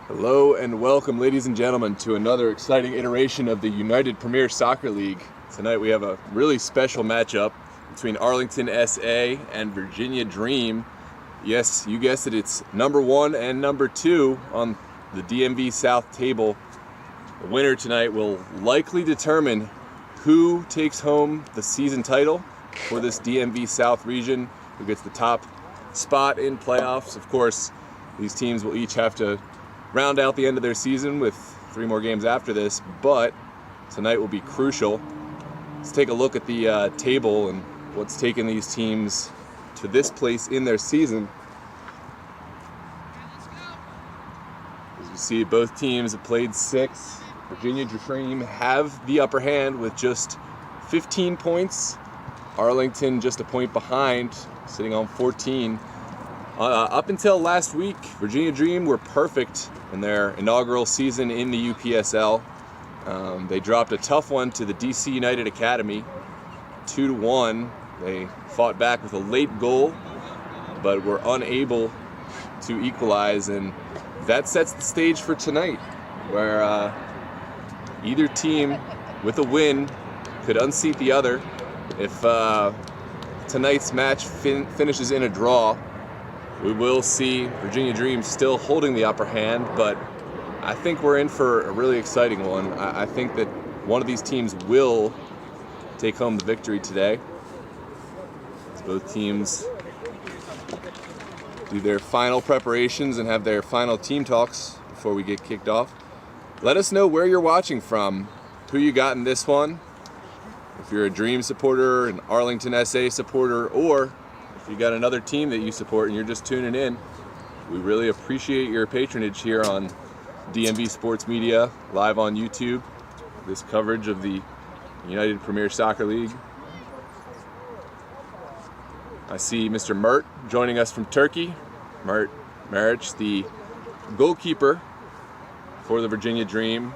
Hello and welcome, ladies and gentlemen, to another exciting iteration of the United Premier Soccer League. Tonight we have a really special matchup between Arlington SA and Virginia Dream. Yes, you guessed it, it's number 1 and number 2 on the DMV South table. The winner tonight will likely determine who takes home the season title for this DMV South region, who gets the top spot in playoffs. Of course, these teams will each have to round out the end of their season with 3 more games after this, but tonight will be crucial. Let's take a look at the table and what's taken these teams to this place in their season. As you see, both teams have played 6. Virginia Dream have the upper hand with just 15 points. Arlington just a point behind, sitting on 14. Up until last week, Virginia Dream were perfect in their inaugural season in the UPSL. They dropped a tough one to the DC United Academy, 2-1. They fought back with a late goal, but were unable to equalize, and that sets the stage for tonight, where either team with a win could unseat the other. If tonight's match finishes in a draw, we will see Virginia Dream still holding the upper hand, but I think we're in for a really exciting one. I think that one of these teams will take home the victory today, as both teams do their final preparations and have their final team talks before we get kicked off. Let us know where you're watching from, who you got in this one. If you're a Dream supporter, an Arlington SA supporter, or if you got another team that you support and you're just tuning in, we really appreciate your patronage here on DMV Sports Media, live on YouTube, this coverage of the United Premier Soccer League. I see Mr. Mert joining us from Turkey. Mert Maric, the goalkeeper for the Virginia Dream.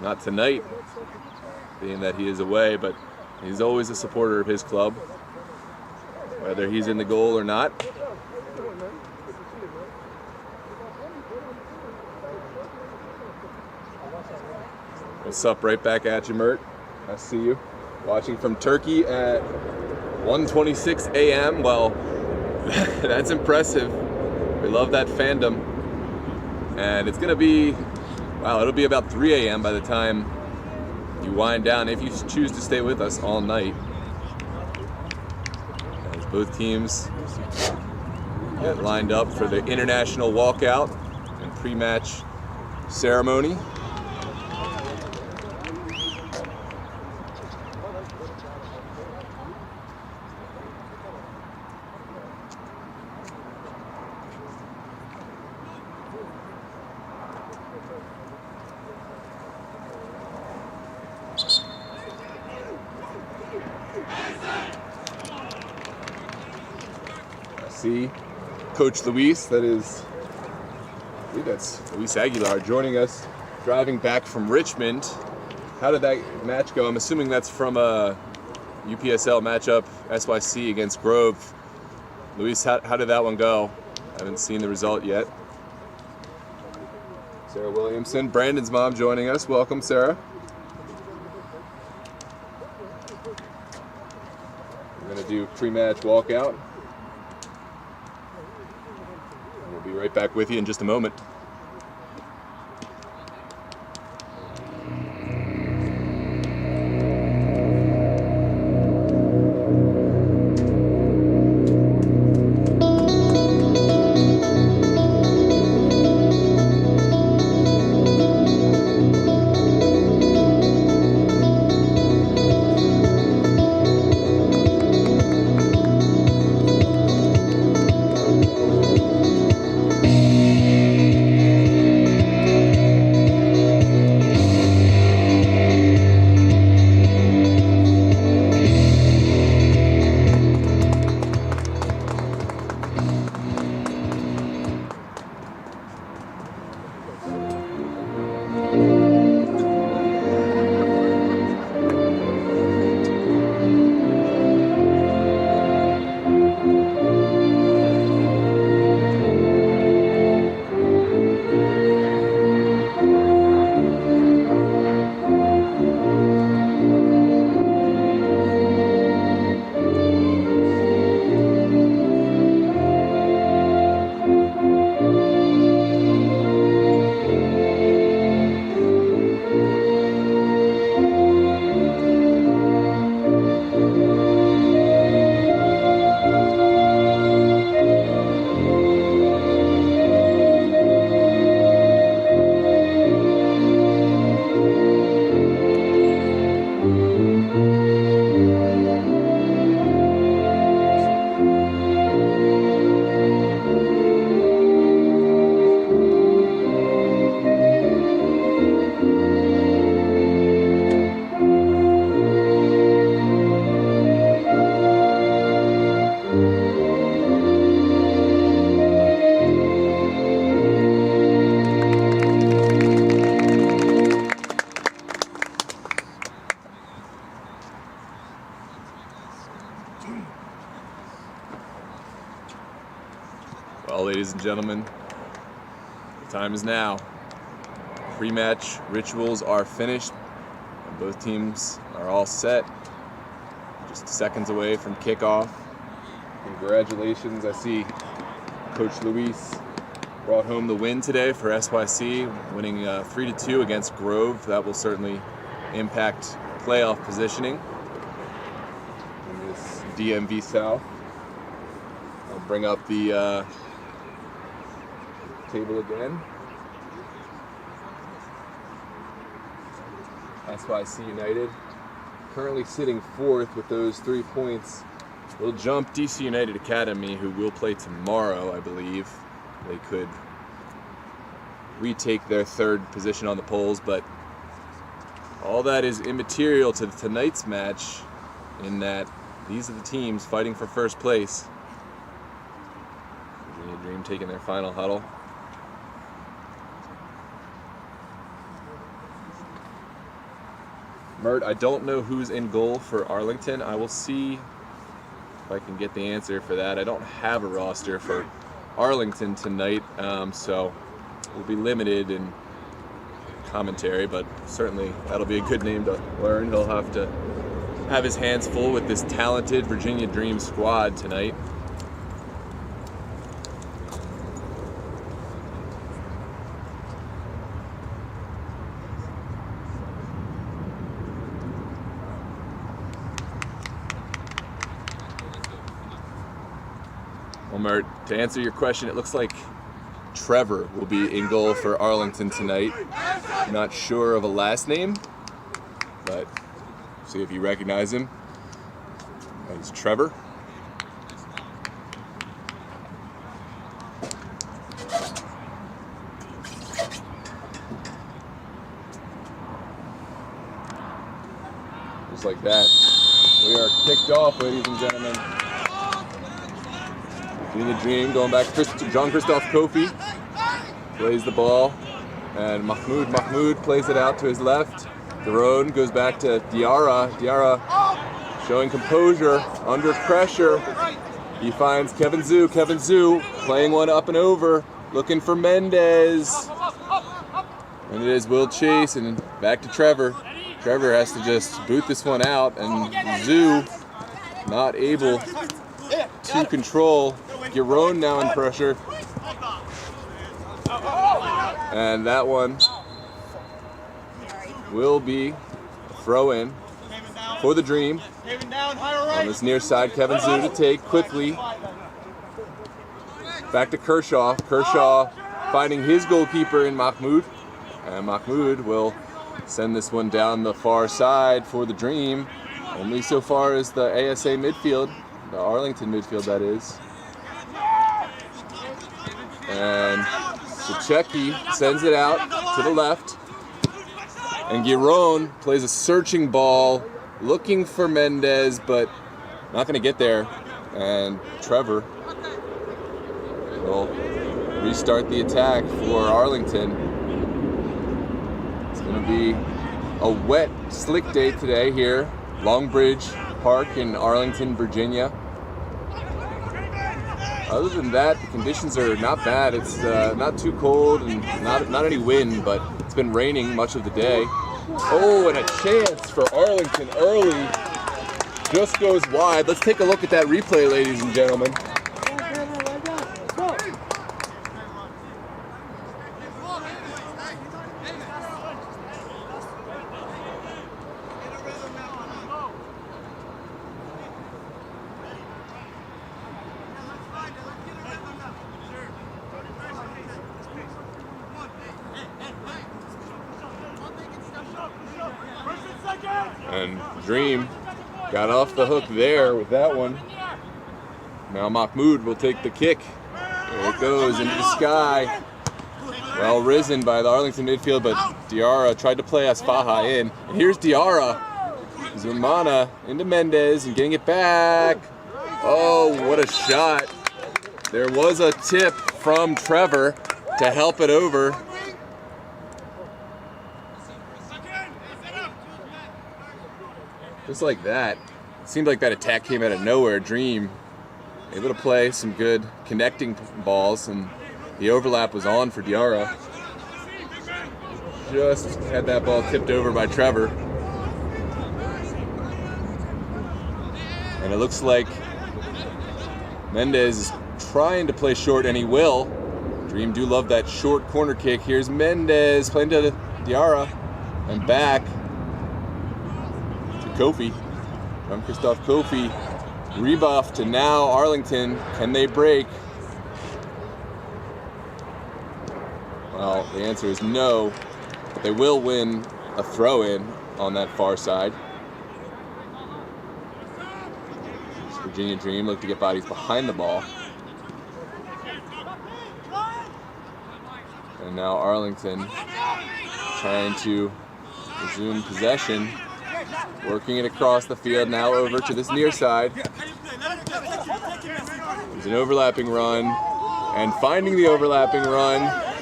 Not tonight, being that he is away, but he's always a supporter of his club, whether he's in the goal or not. What's up? Right back at you, Mert. I see you. Watching from Turkey at 1:26 a.m. Well, that's impressive. We love that fandom. And it's going to be, wow, it'll be about 3 a.m. by the time you wind down, if you choose to stay with us all night. As both teams get lined up for the international walkout and pre-match ceremony. See Coach Luis, that's Luis Aguilar joining us, driving back from Richmond. How did that match go? I'm assuming that's from a UPSL matchup, SYC against Grove. Luis, how did that one go? I haven't seen the result yet. Sarah Williamson, Brandon's mom, joining us. Welcome, Sarah. We're going to do pre-match walkout. We'll be right back with you in just a moment. Well, ladies and gentlemen, the time is now. Pre-match rituals are finished, and both teams are all set. Just seconds away from kickoff. Congratulations. I see Coach Luis brought home the win today for SYC, winning 3-2 against Grove. That will certainly impact playoff positioning in this DMV South. I'll bring up the table again. SYC United currently sitting fourth with those 3 points. Will jump DC United Academy, who will play tomorrow, I believe. They could retake their third position on the polls, but all that is immaterial to tonight's match, in that these are the teams fighting for first place. Virginia Dream taking their final huddle. Mert, I don't know who's in goal for Arlington. I will see if I can get the answer for that. I don't have a roster for Arlington tonight, so we'll be limited in commentary, but certainly that'll be a good name to learn. He'll have to have his hands full with this talented Virginia Dream squad tonight. Well, to answer your question, it looks like Trevor will be in goal for Arlington tonight. Not sure of a last name, but see if you recognize him. That's Trevor. Just like that. We are kicked off, ladies and gentlemen. Virginia Dream going back to Jean-Christophe Kofi. Plays the ball. And Mahmoud plays it out to his left. Daron goes back to Diarra. Diarra showing composure under pressure. He finds Kevin Zhu. Kevin Zhu playing one up and over. Looking for Mendez. Mendez will chase and back to Trevor. Trevor has to just boot this one out, and Zhu not able to control. Giron now in pressure. And that one will be a throw in for the Dream. On this near side, Kevin Zhu to take quickly. Back to Kershaw. Kershaw finding his goalkeeper in Mahmoud. And Mahmoud will send this one down the far side for the Dream. Only so far as the ASA midfield, the Arlington midfield that is. And Sachecki sends it out to the left. And Giron plays a searching ball, looking for Mendez, but not going to get there. And Trevor will restart the attack for Arlington. It's going to be a wet, slick day today here, Longbridge Park in Arlington, Virginia. Other than that, the conditions are not bad. It's not too cold and not any wind, but it's been raining much of the day. Oh, and a chance for Arlington early. Just goes wide. Let's take a look at that replay, ladies and gentlemen. And Dream got off the hook there with that one. Now Mahmoud will take the kick. There it goes into the sky. Well risen by the Arlington midfield, but Diarra tried to play Asfaha in. And here's Diarra. Zumana into Mendez and getting it back. Oh, what a shot. There was a tip from Trevor to help it over. Just like that. It seemed like that attack came out of nowhere. Dream able to play some good connecting balls, and the overlap was on for Diarra. Just had that ball tipped over by Trevor. And it looks like Mendez is trying to play short, and he will. Dream do love that short corner kick. Here's Mendez playing to Diarra and back. Kofi, from Christophe Kofi, rebuff to now Arlington. Can they break? Well, the answer is no, but they will win a throw-in on that far side. Virginia Dream look to get bodies behind the ball. And now Arlington trying to resume possession. Working it across the field, now over to this near side. There's an overlapping run, and finding the overlapping run,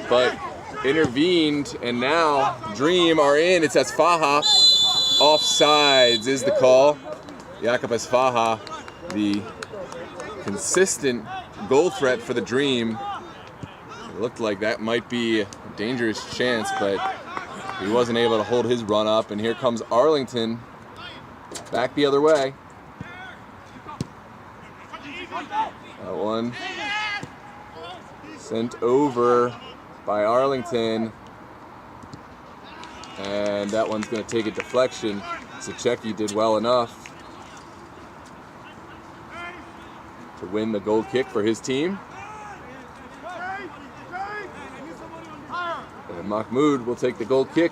but intervened, and now Dream are in. It's Asfaha. Offsides is the call. Jakob Asfaha, the consistent goal threat for the Dream. It looked like that might be a dangerous chance, but he wasn't able to hold his run up, and here comes Arlington back the other way. That one sent over by Arlington, and that one's going to take a deflection. Sachecki did well enough to win the goal kick for his team. And Mahmoud will take the goal kick.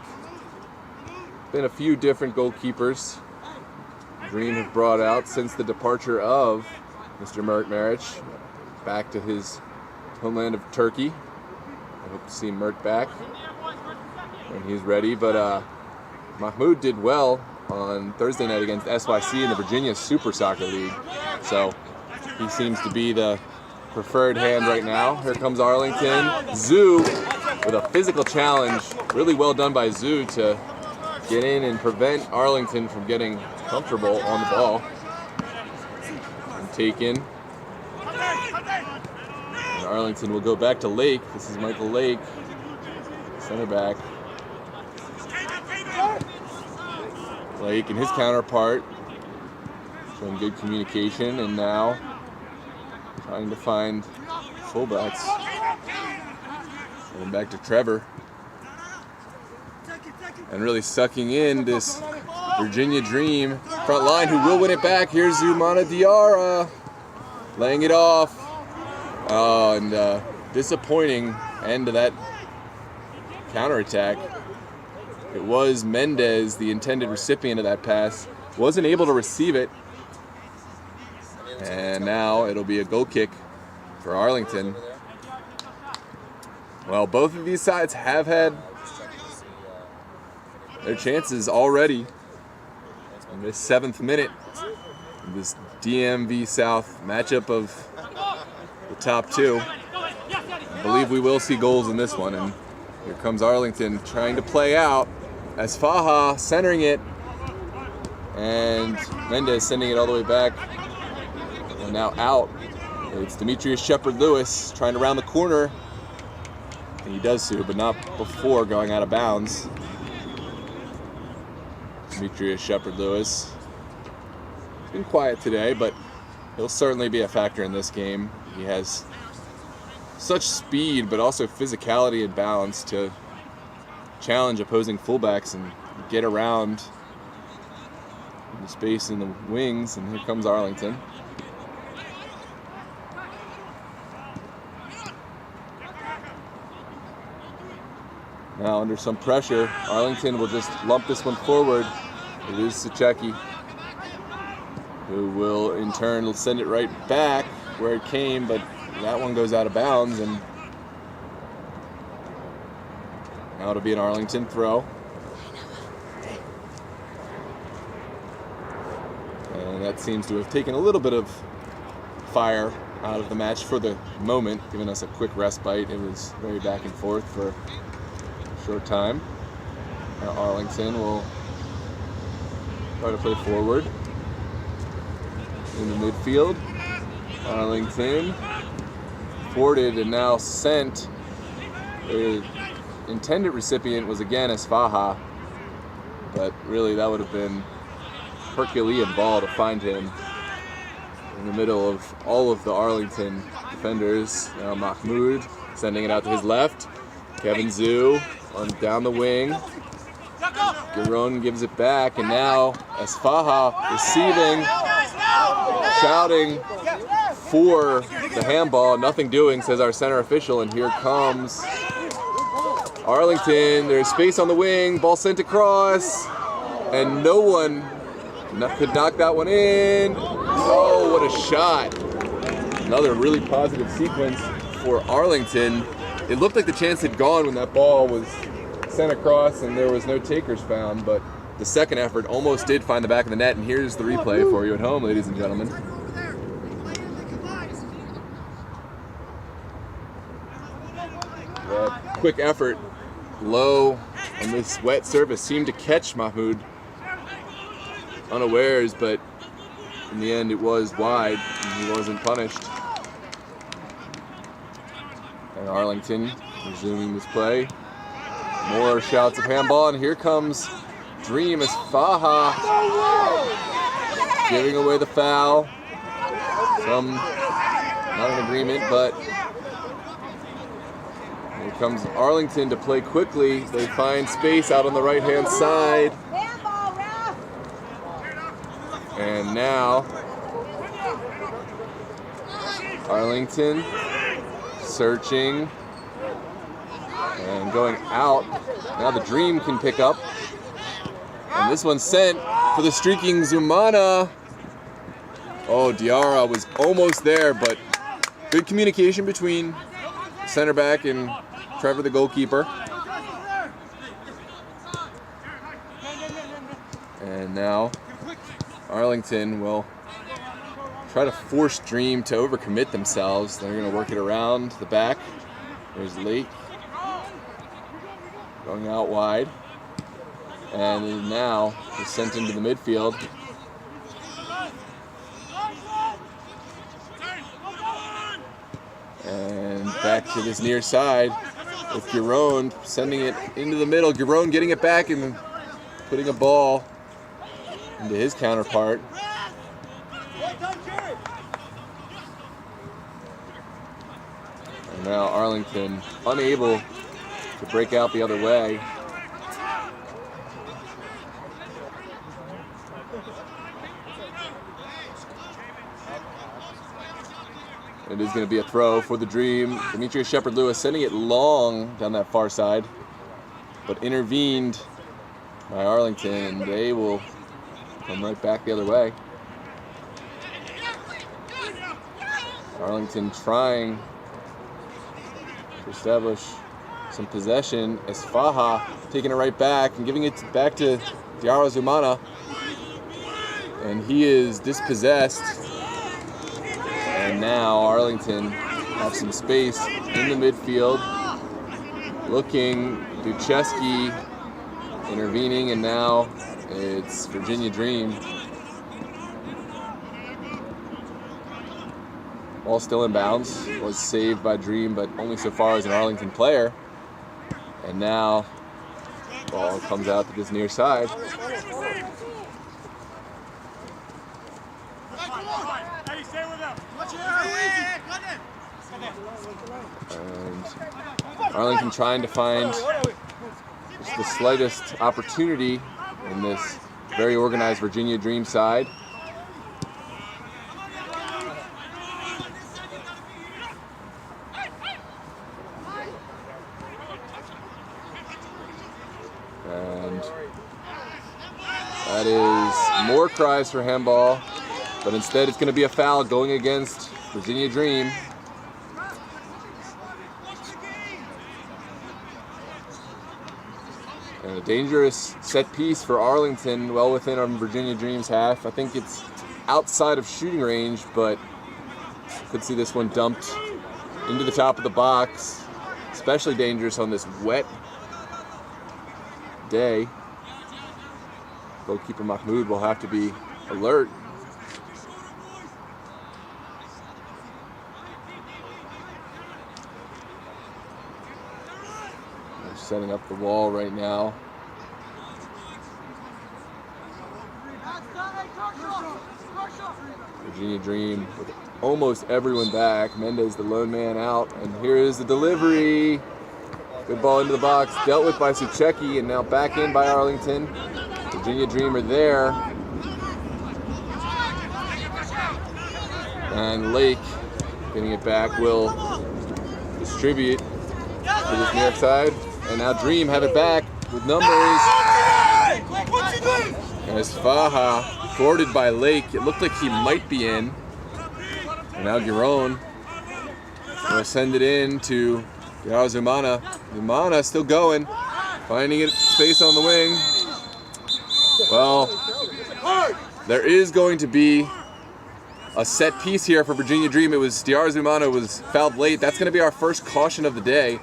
Been a few different goalkeepers Dream have brought out since the departure of Mr. Mert Meric back to his homeland of Turkey. I hope to see Mert back when he's ready. But Mahmoud did well on Thursday night against SYC in the Virginia Super Soccer League. So he seems to be the preferred hand right now. Here comes Arlington. Zoo with a physical challenge. Really well done by Zoo to get in and prevent Arlington from getting comfortable on the ball. And taken. And Arlington will go back to Lake. This is Michael Lake, center back. Lake and his counterpart showing good communication, and now trying to find fullbacks. Going back to Trevor. And really sucking in this Virginia Dream front line, who will win it back. Here's Zumana Diarra laying it off. And disappointing end to that counterattack. It was Mendez, the intended recipient of that pass. Wasn't able to receive it. And now it'll be a goal kick for Arlington. Well, both of these sides have had their chances already in this 7th minute. This DMV South matchup of the top two. I believe we will see goals in this one. And here comes Arlington trying to play out. Asfaha centering it. And Mendez sending it all the way back. And now out. It's Demetrius Shepard-Lewis trying to round the corner. And he does so, but not before going out of bounds. Demetrius Shepard-Lewis. He's been quiet today, but he'll certainly be a factor in this game. He has such speed, but also physicality and balance to challenge opposing fullbacks and get around the space in the wings. And here comes Arlington. Now under some pressure, Arlington will just lump this one forward. It is Sachecki, who will in turn send it right back where it came, but that one goes out of bounds, and now it'll be an Arlington throw. And that seems to have taken a little bit of fire out of the match for the moment, giving us a quick respite. It was very back and forth for a short time. Now Arlington will try to play forward in the midfield. Arlington forwarded and now sent. The intended recipient was again Asfaha, but really that would have been Herculean ball to find him in the middle of all of the Arlington defenders. Now Mahmoud sending it out to his left. Kevin Zoo on down the wing. Giron gives it back, and now Asfaha receiving, shouting for the handball. Nothing doing, says our center official, and here comes Arlington. There's space on the wing, ball sent across, and no one could knock that one in. Oh, what a shot. Another really positive sequence for Arlington. It looked like the chance had gone when that ball was sent across and there was no takers found, but the second effort almost did find the back of the net, and here's the replay for you at home, ladies and gentlemen. That quick effort, low, and this wet surface seemed to catch Mahmoud unawares, but in the end it was wide, and he wasn't punished. And Arlington resuming this play. More shouts of handball, and here comes Dream as Faha giving away the foul. Some not in agreement, but here comes Arlington to play quickly. They find space out on the right-hand side. And now Arlington searching and going out. Now the Dream can pick up. And this one's sent for the streaking Zumana. Oh, Diarra was almost there, but good communication between center back and Trevor, the goalkeeper. And now Arlington will try to force Dream to overcommit themselves. They're going to work it around the back. There's Lake going out wide. And now is sent into the midfield. And back to this near side with Giron sending it into the middle. Giron getting it back and putting a ball into his counterpart. And now Arlington unable to break out the other way. It is going to be a throw for the Dream. Demetrius Shepard-Lewis sending it long down that far side, but intervened by Arlington, and they will come right back the other way. Arlington trying to establish some possession as Faha taking it right back and giving it back to Diarra Zumana, and he is dispossessed. And now Arlington have some space in the midfield. Looking, Ducheski intervening, and now it's Virginia Dream. Ball still in bounds. Was saved by Dream, but only so far as an Arlington player. And now ball comes out to this near side. And Arlington trying to find just the slightest opportunity in this very organized Virginia Dream side. And that is more cries for handball, but instead it's going to be a foul going against Virginia Dream. And a dangerous set piece for Arlington, well within our Virginia Dream's half. I think it's outside of shooting range, but could see this one dumped into the top of the box. Especially dangerous on this wet day. Goalkeeper Mahmoud will have to be alert. They're setting up the wall right now. Virginia Dream with almost everyone back. Mendez the lone man out, and here is the delivery. Good ball into the box, dealt with by Suchecki, and now back in by Arlington. Virginia Dream are there. And Lake, getting it back, will distribute to this near side. And now Dream have it back with numbers. As Faha, thwarted by Lake, it looked like he might be in. And now Giron will send it in to Diarra Zumana. Zumana still going, finding it space on the wing. Well, there is going to be a set piece here for Virginia Dream. It was Diarzumana was fouled late. That's going to be our first caution of the day.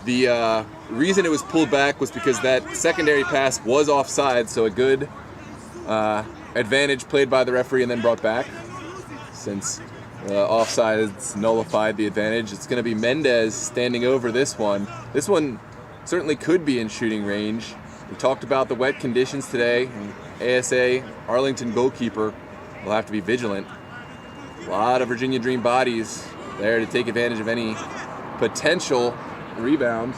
The reason it was pulled back was because that secondary pass was offside, so a good advantage played by the referee and then brought back. Since offsides nullified the advantage, it's going to be Mendez standing over this one. This one certainly could be in shooting range. We talked about the wet conditions today. ASA, Arlington goalkeeper, will have to be vigilant. A lot of Virginia Dream bodies there to take advantage of any potential rebound.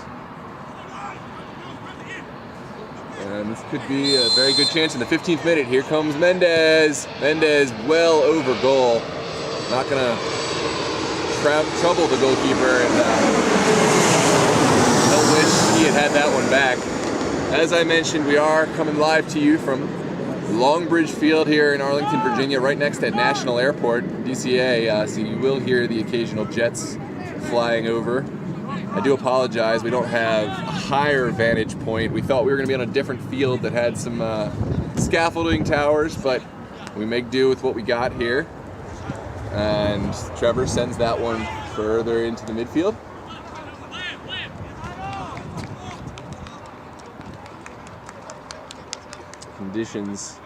And this could be a very good chance in the 15th minute. Here comes Mendez. Mendez well over goal. Not going to trouble the goalkeeper, and he'll wish he had that one back. As I mentioned, we are coming live to you from Longbridge Field here in Arlington, Virginia, right next to National Airport, DCA, so you will hear the occasional jets flying over. I do apologize, we don't have a higher vantage point. We thought we were going to be on a different field that had some scaffolding towers, but we make do with what we got here. And Trevor sends that one further into the midfield. Conditions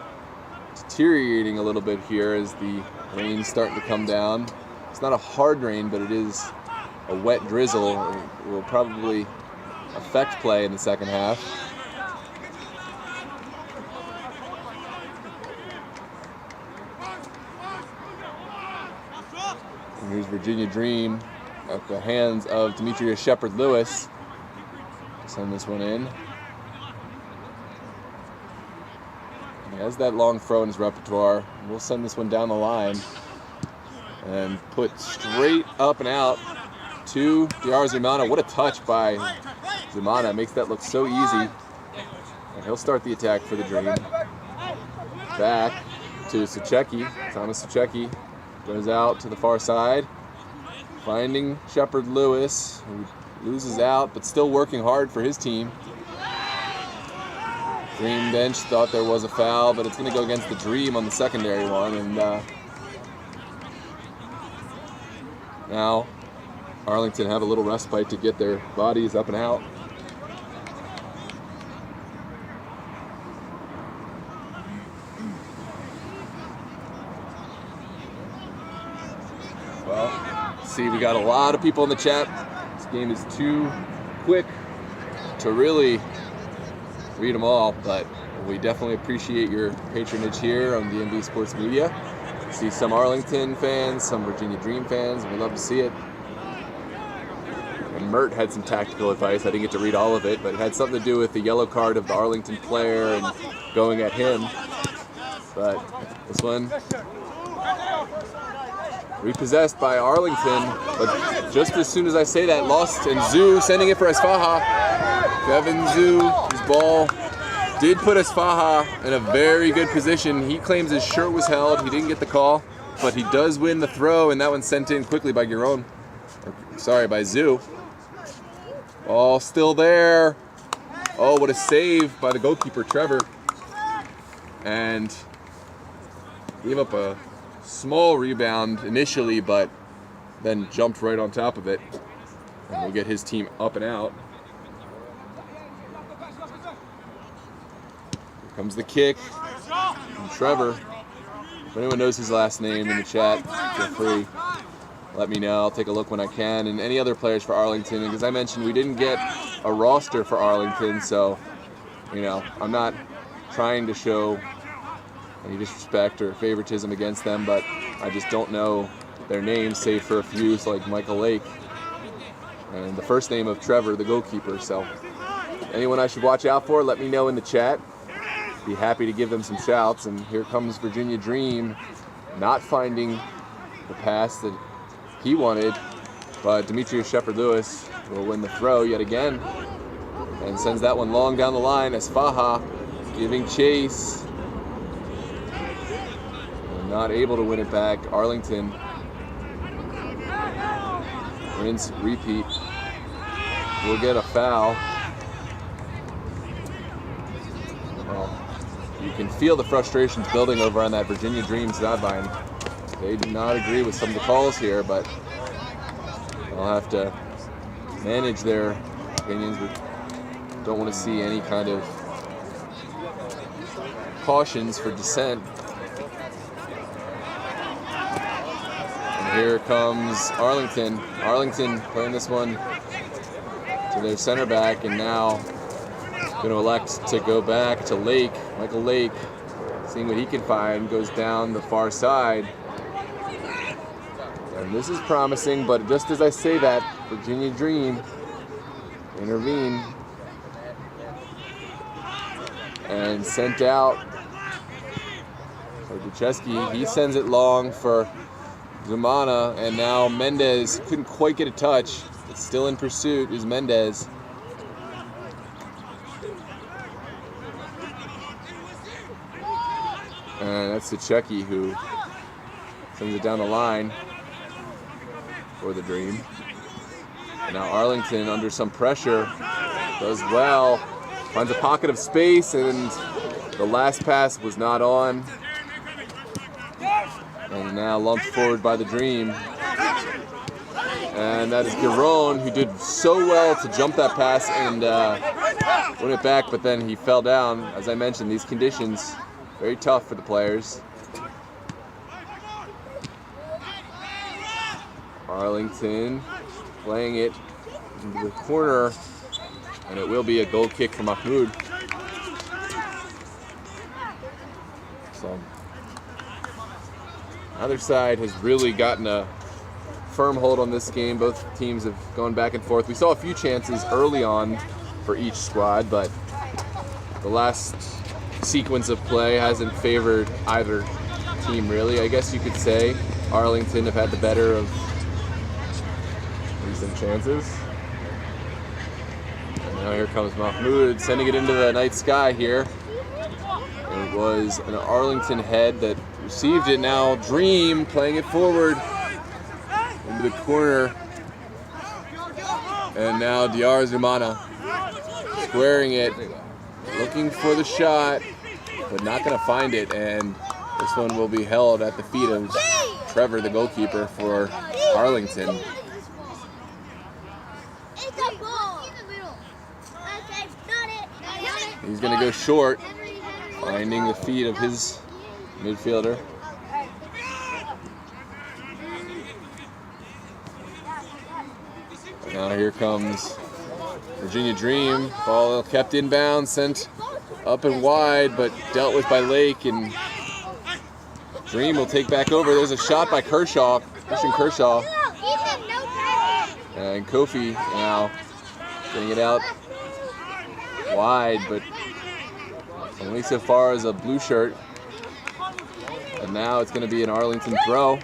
deteriorating a little bit here as the rain's starting to come down. It's not a hard rain, but it is a wet drizzle. It will probably affect play in the second half. And here's Virginia Dream at the hands of Demetrius Shepard-Lewis. Send this one in. He has that long throw in his repertoire. We'll send this one down the line and put straight up and out to Diarzumana. What a touch by Zumana. Makes that look so easy. And he'll start the attack for the Dream. Back to Suchecki. Thomas Suchecki goes out to the far side, finding Shepard-Lewis, who loses out, but still working hard for his team. Dream bench thought there was a foul, but it's going to go against the Dream on the secondary one. And now Arlington have a little respite to get their bodies up and out. Well, see, we got a lot of people in the chat. This game is too quick to really read them all, but we definitely appreciate your patronage here on DMV Sports Media. See some Arlington fans, some Virginia Dream fans, and we love to see it. And Mert had some tactical advice. I didn't get to read all of it, but it had something to do with the yellow card of the Arlington player and going at him. But this one repossessed by Arlington, but just as soon as I say that, lost, and Zoo sending it for Esfaha. Kevin Zoo, his ball did put Esfaha in a very good position. He claims his shirt was held. He didn't get the call, but he does win the throw, and that one's sent in quickly by Giron. By Zoo. Ball still there. Oh, what a save by the goalkeeper, Trevor. And gave up a small rebound initially, but then jumped right on top of it. And we'll get his team up and out. Here comes the kick from Trevor. If anyone knows his last name in the chat, feel free. Let me know. I'll take a look when I can. And any other players for Arlington. And as I mentioned, we didn't get a roster for Arlington, so, I'm not trying to show any disrespect or favoritism against them, but I just don't know their names, save for a few, like Michael Lake and the first name of Trevor, the goalkeeper. So anyone I should watch out for, let me know in the chat. Be happy to give them some shouts. And here comes Virginia Dream, not finding the pass that he wanted, but Demetrius Shepard-Lewis will win the throw yet again and sends that one long down the line. Esfaha giving chase. Not able to win it back. Arlington rinse, repeat. We'll get a foul. Well, you can feel the frustrations building over on that Virginia Dream sideline. They do not agree with some of the calls here, but they'll have to manage their opinions. We don't want to see any kind of cautions for dissent. And here comes Arlington. Arlington playing this one to their center back, and now going to elect to go back to Lake. Michael Lake, seeing what he can find, goes down the far side. And this is promising, but just as I say that, Virginia Dream intervene and sent out for Ducheski. He sends it long for Zumana, and now Mendez couldn't quite get a touch. It's still in pursuit is Mendez. And that's Ducheski who sends it down the line for the Dream. And now Arlington, under some pressure, does well, finds a pocket of space, and the last pass was not on. And now lumped forward by the Dream. And that is Giron, who did so well to jump that pass and win it back, but then he fell down. As I mentioned, these conditions, very tough for the players. Arlington playing it into the corner, and it will be a goal kick for Mahmoud. So, either side has really gotten a firm hold on this game. Both teams have gone back and forth. We saw a few chances early on for each squad, but the last sequence of play hasn't favored either team, really. I guess you could say Arlington have had the better of recent chances. And now here comes Mahmoud sending it into the night sky here. It was an Arlington head that received it. Now Dream playing it forward into the corner. And now Diar Zumana squaring it, looking for the shot, but not going to find it. And this one will be held at the feet of Trevor, the goalkeeper for Arlington. He's going to go short, finding the feet of his midfielder. And now here comes Virginia Dream. Ball kept inbound, sent up and wide, but dealt with by Lake, and Dream will take back over. There's a shot by Kershaw, Christian Kershaw. And Kofi now getting it out wide, but only so far as a blue shirt. And now it's going to be an Arlington throw.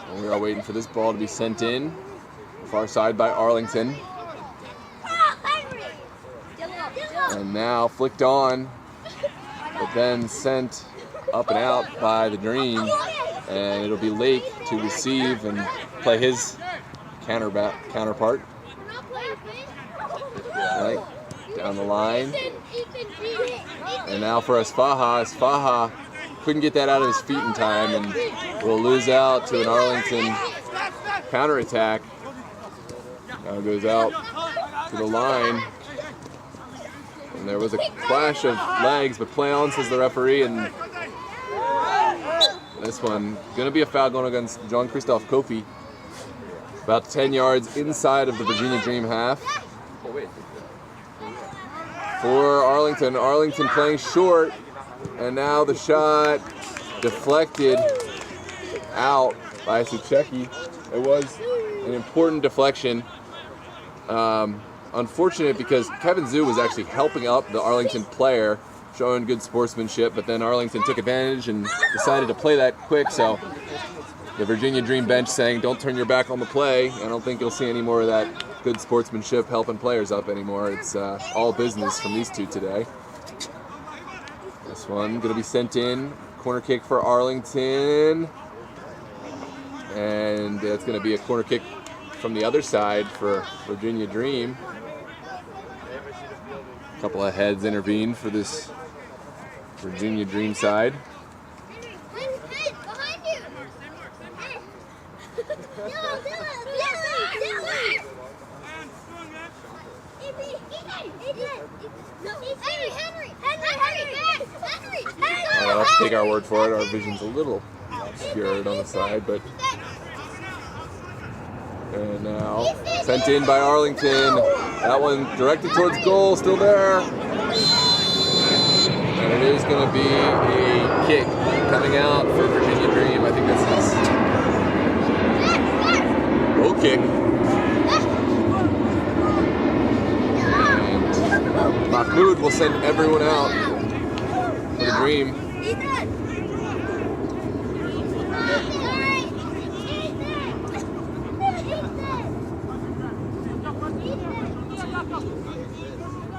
And we are waiting for this ball to be sent in. Far side by Arlington. And now flicked on, but then sent up and out by the Dream. And it'll be Lake to receive and play his counterpart. Right, down the line. And now for Asfaha. Asfaha couldn't get that out of his feet in time and will lose out to an Arlington counterattack. Now goes out to the line. And there was a clash of legs, but play on, says the referee, and this one going to be a foul going against Jean-Christophe Kofi. About 10 yards inside of the Virginia Dream half. For Arlington. Arlington playing short, and now the shot deflected out by Sucheki. It was an important deflection. Unfortunate because Kevin Zhu was actually helping up the Arlington player, showing good sportsmanship, but then Arlington took advantage and decided to play that quick. So the Virginia Dream bench saying, don't turn your back on the play. I don't think you'll see any more of that good sportsmanship helping players up anymore. It's all business from these two today. This one gonna be sent in. Corner kick for Arlington. And it's gonna be a corner kick from the other side for Virginia Dream. A couple of heads intervened for this Virginia Dream side. I'll have to take our word for it. Our vision's a little obscured on the side, but. And now sent in by Arlington. That one directed towards goal, still there. And it is going to be a kick coming out for Virginia Dream. I think this is goal kick. And Mahmoud will send everyone out for the Dream.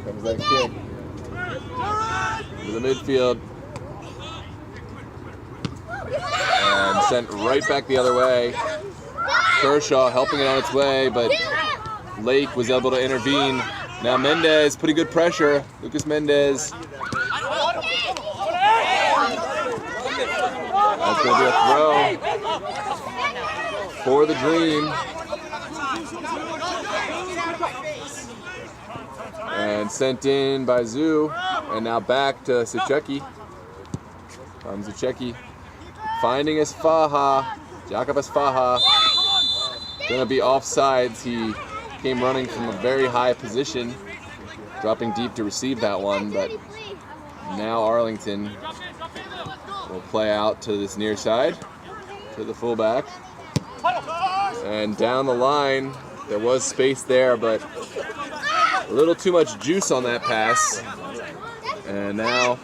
Comes that kick to the midfield and sent right back the other way. Kershaw helping it on its way, but Lake was able to intervene. Now Mendez putting good pressure. Lucas Mendez. That's going to be a throw for the Dream. And sent in by Zoo, and now back to Sucheki. Sucheki finding Asfaha, Jakob Asfaha. Gonna be offsides. He came running from a very high position, dropping deep to receive that one, but now Arlington will play out to this near side, to the fullback. And down the line, there was space there, but a little too much juice on that pass. And now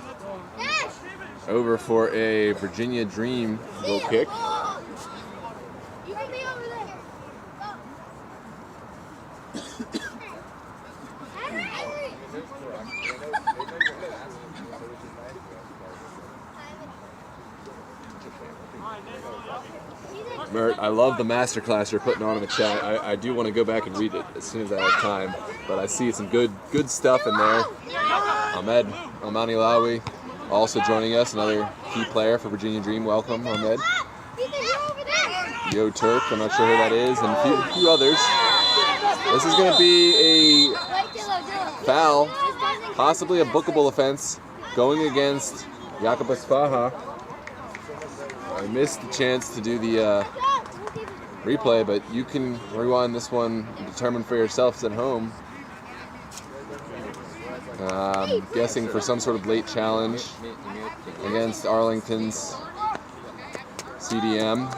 over for a Virginia Dream goal kick. Mert, I love the masterclass you're putting on in the chat. I do want to go back and read it as soon as I have time, but I see some good stuff in there. Ahmed Almanilawi also joining us, another key player for Virginia Dream. Welcome, Ahmed. Yo Turk, I'm not sure who that is, and a few others. This is going to be a foul, possibly a bookable offense, going against Jakob Asfaha. I missed the chance to do the replay, but you can rewind this one and determine for yourselves at home. Guessing for some sort of late challenge against Arlington's CDM.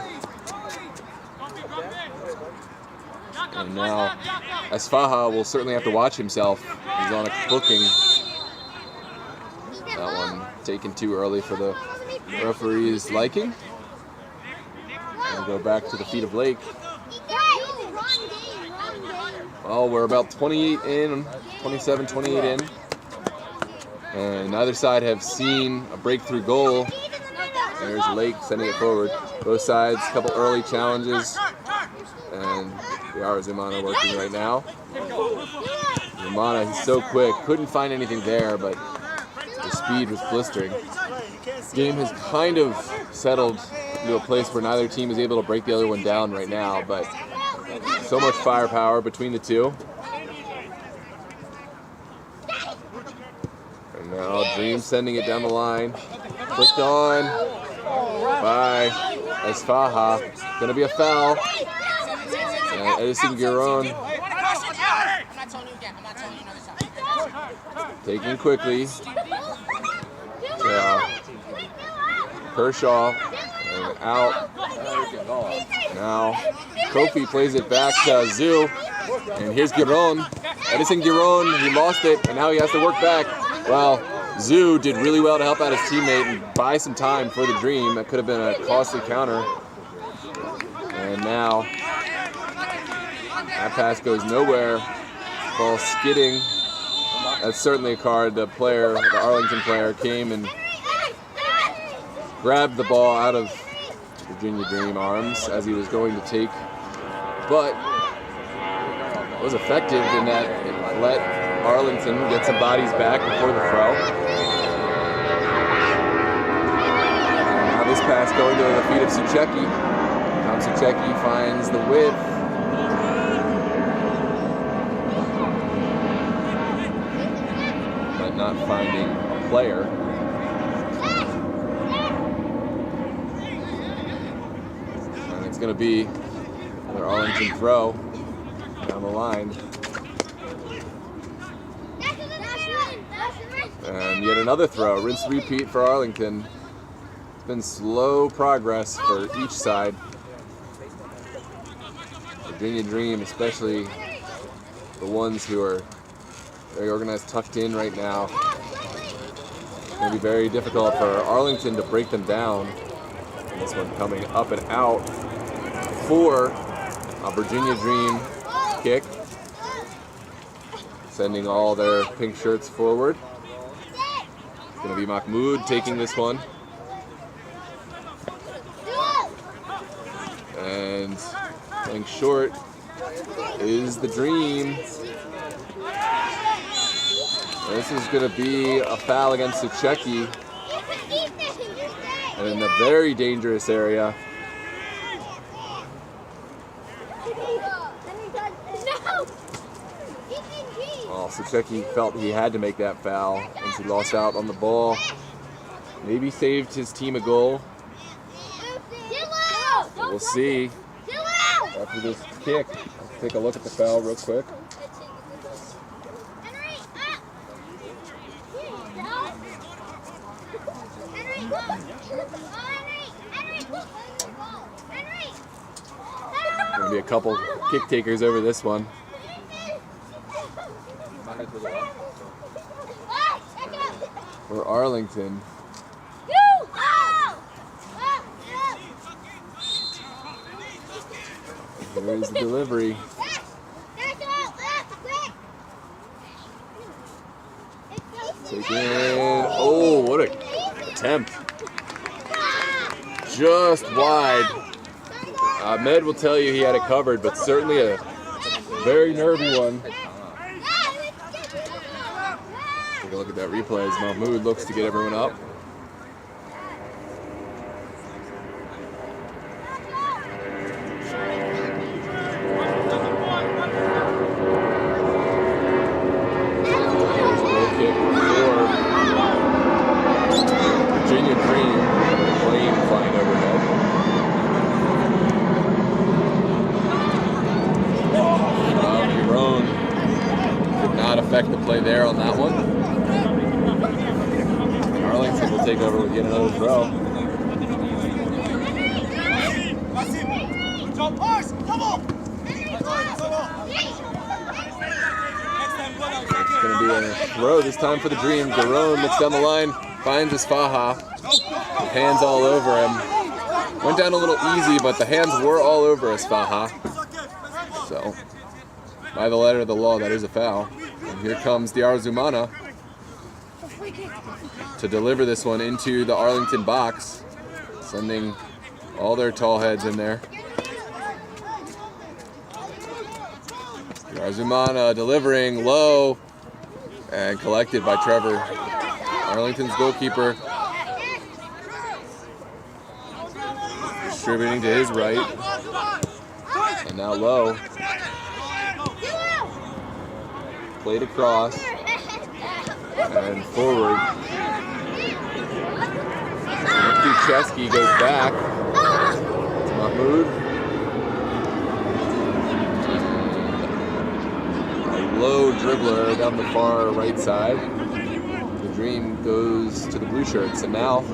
And now Asfaha will certainly have to watch himself. He's on a booking. That one taken too early for the referee's liking. And go back to the feet of Lake. Well, we're about 28 in, 27, 28 in. And neither side have seen a breakthrough goal. There's Lake sending it forward. Both sides, a couple early challenges. And Yara Zumana working right now. Zumana, he's so quick. Couldn't find anything there, but the speed was blistering. Game has kind of settled into a place where neither team is able to break the other one down right now, but so much firepower between the two. And now Dream sending it down the line. Clicked on by Asfaha. Gonna be a foul. And Edison Giron taking quickly. Kershaw and out. Now Kofi plays it back to Zoo. And here's Giron. Edison Giron, he lost it, and now he has to work back. Well, Zoo did really well to help out his teammate and buy some time for the Dream. That could have been a costly counter. And now that pass goes nowhere. Ball skidding. That's certainly a card. The Arlington player came and grabbed the ball out of Virginia Dream arms as he was going to take, but was effective in that it let Arlington get some bodies back before the throw. Now this pass going to the feet of Sucheki. Tom Sucheki finds the width. But not finding a player. And it's going to be another Arlington throw down the line. And yet another throw, rinse repeat for Arlington. It's been slow progress for each side. Virginia Dream, especially the ones who are very organized, tucked in right now. It's going to be very difficult for Arlington to break them down. And this one coming up and out for a Virginia Dream kick, sending all their pink shirts forward. It's going to be Mahmoud taking this one. And playing short is the Dream. This is going to be a foul against Sucheki. And in a very dangerous area. Well, Sucheki felt he had to make that foul once he lost out on the ball. Maybe saved his team a goal. But we'll see. After this kick, let's take a look at the foul real quick. Going to be a couple kick takers over this one. For Arlington. There's the delivery. Taken. Oh, what an attempt. Just wide. Ahmed will tell you he had it covered, but certainly a very nervy one. Take a look at that replay as Mahmoud looks to get everyone up. Virginia Dream, plane flying overhead. Yaron did not affect the play there on that one. Arlington will take over with yet another throw. It's going to be a throw this time for the Dream. Yaron looks down the line. Finds Isfaha, with hands all over him. Went down a little easy, but the hands were all over Isfaha. So, by the letter of the law, that is a foul. And here comes the Arzumana to deliver this one into the Arlington box, sending all their tall heads in there. The Arzumana delivering low and collected by Trevor. Arlington's goalkeeper distributing to his right, and now low. Played across and forward. Ducheski goes back to Mahmoud. A low dribbler down the far right side. Dream goes to the blue shirts, and now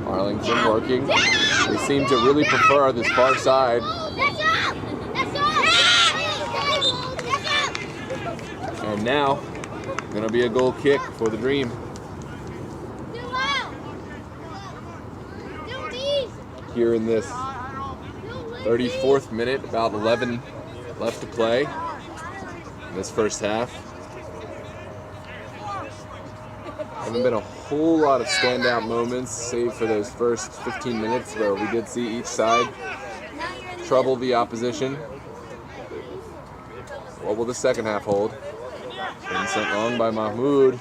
Arlington working. They seem to really prefer this far side. And now, going to be a goal kick for the Dream. Here in this 34th minute, about 11 left to play in this first half. Haven't been a whole lot of standout moments, save for those first 15 minutes where we did see each side trouble the opposition. What will the second half hold? Been sent long by Mahmoud.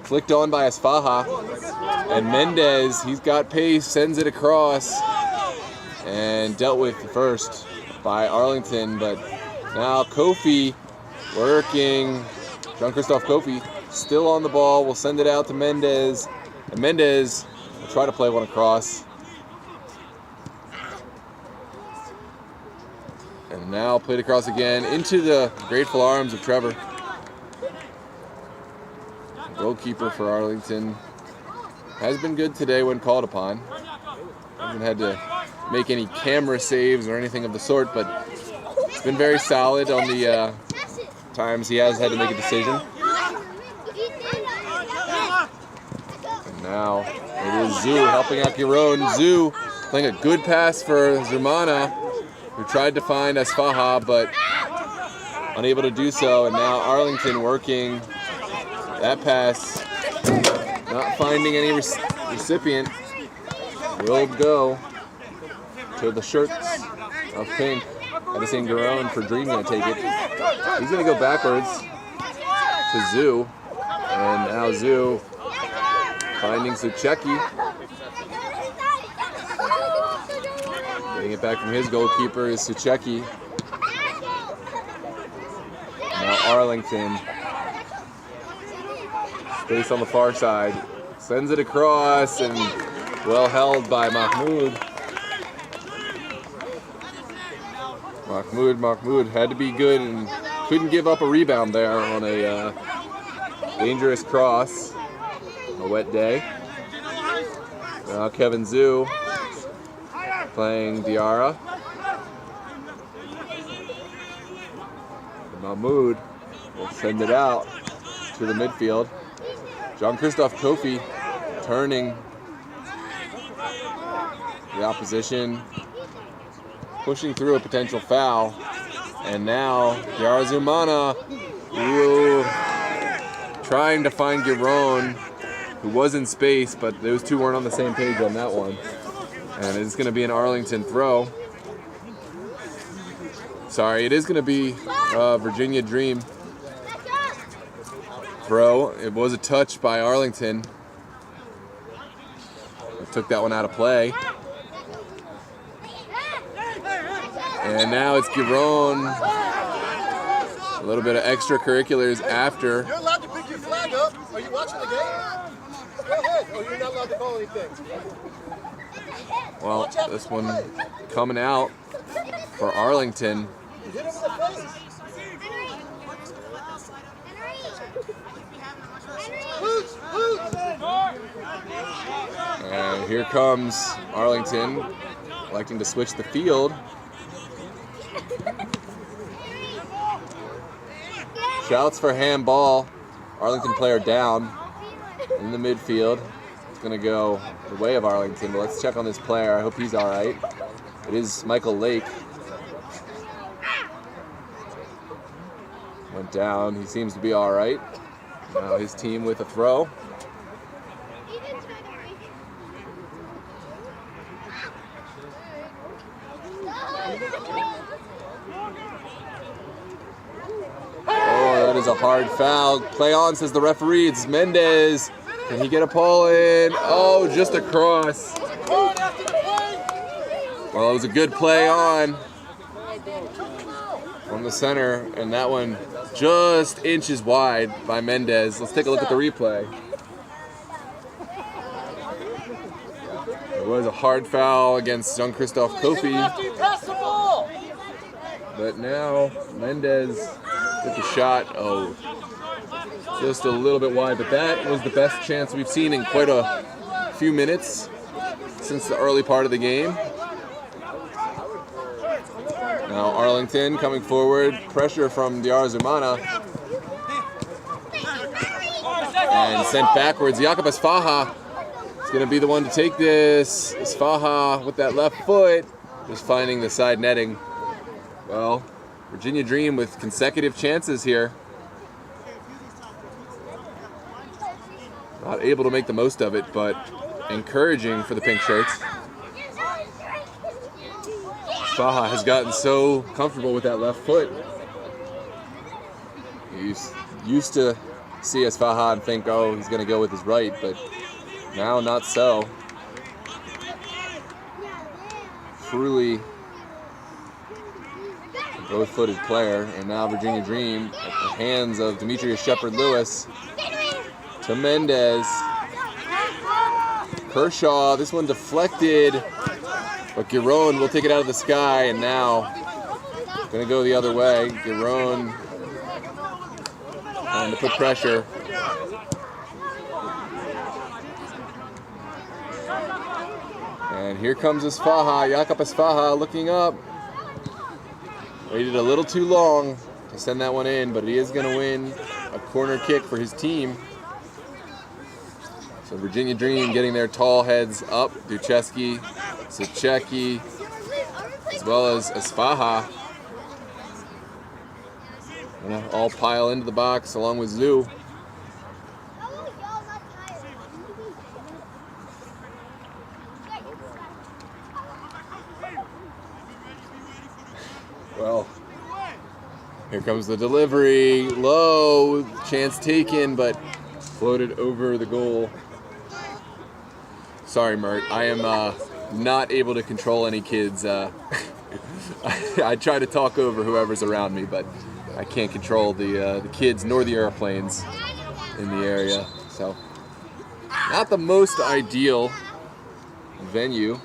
Flicked on by Asfaha. And Mendez, he's got pace, sends it across. And dealt with first by Arlington. But now Kofi working. Jean-Christophe Kofi still on the ball. Will send it out to Mendez. And Mendez will try to play one across. And now played across again into the grateful arms of Trevor. Goalkeeper for Arlington has been good today when called upon. Hasn't had to make any camera saves or anything of the sort, but it's been very solid on the times he has had to make a decision. And now it is Zoo helping out Giron. Zoo playing a good pass for Zumana, who tried to find Asfaha, but unable to do so. And now Arlington working that pass, not finding any recipient. Will go to the shirts of pink. Edison Giron for Dream gonna take it. He's gonna go backwards to Zoo, and now Zoo finding Sucheki. Getting it back from his goalkeeper is Sucheki. Now Arlington. Space on the far side. Sends it across and well held by Mahmoud. Mahmoud had to be good and couldn't give up a rebound there on a dangerous cross on a wet day. Now Kevin Zoo playing Diarra. And Mahmoud will send it out to the midfield. Jean-Christophe Kofi turning the opposition, pushing through a potential foul. And now Diarra Zumana trying to find Giron, who was in space, but those two weren't on the same page on that one. And it's going to be an Arlington throw. Sorry, it is going to be Virginia Dream throw. It was a touch by Arlington. They took that one out of play. And now it's Giron. A little bit of extracurriculars after. You're allowed to pick your flag up. Are you watching the game? Go ahead. Oh, you're not allowed to call anything. Well, this one coming out for Arlington. Hit him in the face. And here comes Arlington, electing to switch the field. Shouts for handball. Arlington player down in the midfield. It's going to go the way of Arlington, but let's check on this player. I hope he's all right. It is Michael Lake. Went down. He seems to be all right. Now his team with a throw. Oh, that is a hard foul. Play on, says the referee. It's Mendez. Can he get a pull in? Oh, just across. Well, it was a good play on from the center, and that one just inches wide by Mendez. Let's take a look at the replay. It was a hard foul against Jean-Christophe Kofi. But now Mendez with the shot. Oh, just a little bit wide, but that was the best chance we've seen in quite a few minutes since the early part of the game. Now Arlington coming forward, pressure from Diarra Zumana. And sent backwards. Jakob Asfaha is going to be the one to take this. Asfaha with that left foot, just finding the side netting. Well, Virginia Dream with consecutive chances here. not able to make the most of it, but encouraging for the pink shirts. Sfaha has gotten so comfortable with that left foot. He's used to see Sfaha and think, oh, he's going to go with his right, but now not so. Truly a both-footed player, and now Virginia Dream at the hands of Demetrius Shepard-Lewis to Mendez. Kershaw, this one deflected, but Giron will take it out of the sky, and now going to go the other way. Giron trying to put pressure. And here comes Sfaha, Jakob Sfaha looking up. Waited a little too long to send that one in, but he is going to win a corner kick for his team. So Virginia Dream getting their tall heads up. Ducheski, Suchecki, as well as Sfaha. Gonna all pile into the box along with Zoo. Well, here comes the delivery. Low, chance taken, but floated over the goal. Sorry, Mert. I am not able to control any kids. I try to talk over whoever's around me, but I can't control the kids nor the airplanes in the area. So, not the most ideal venue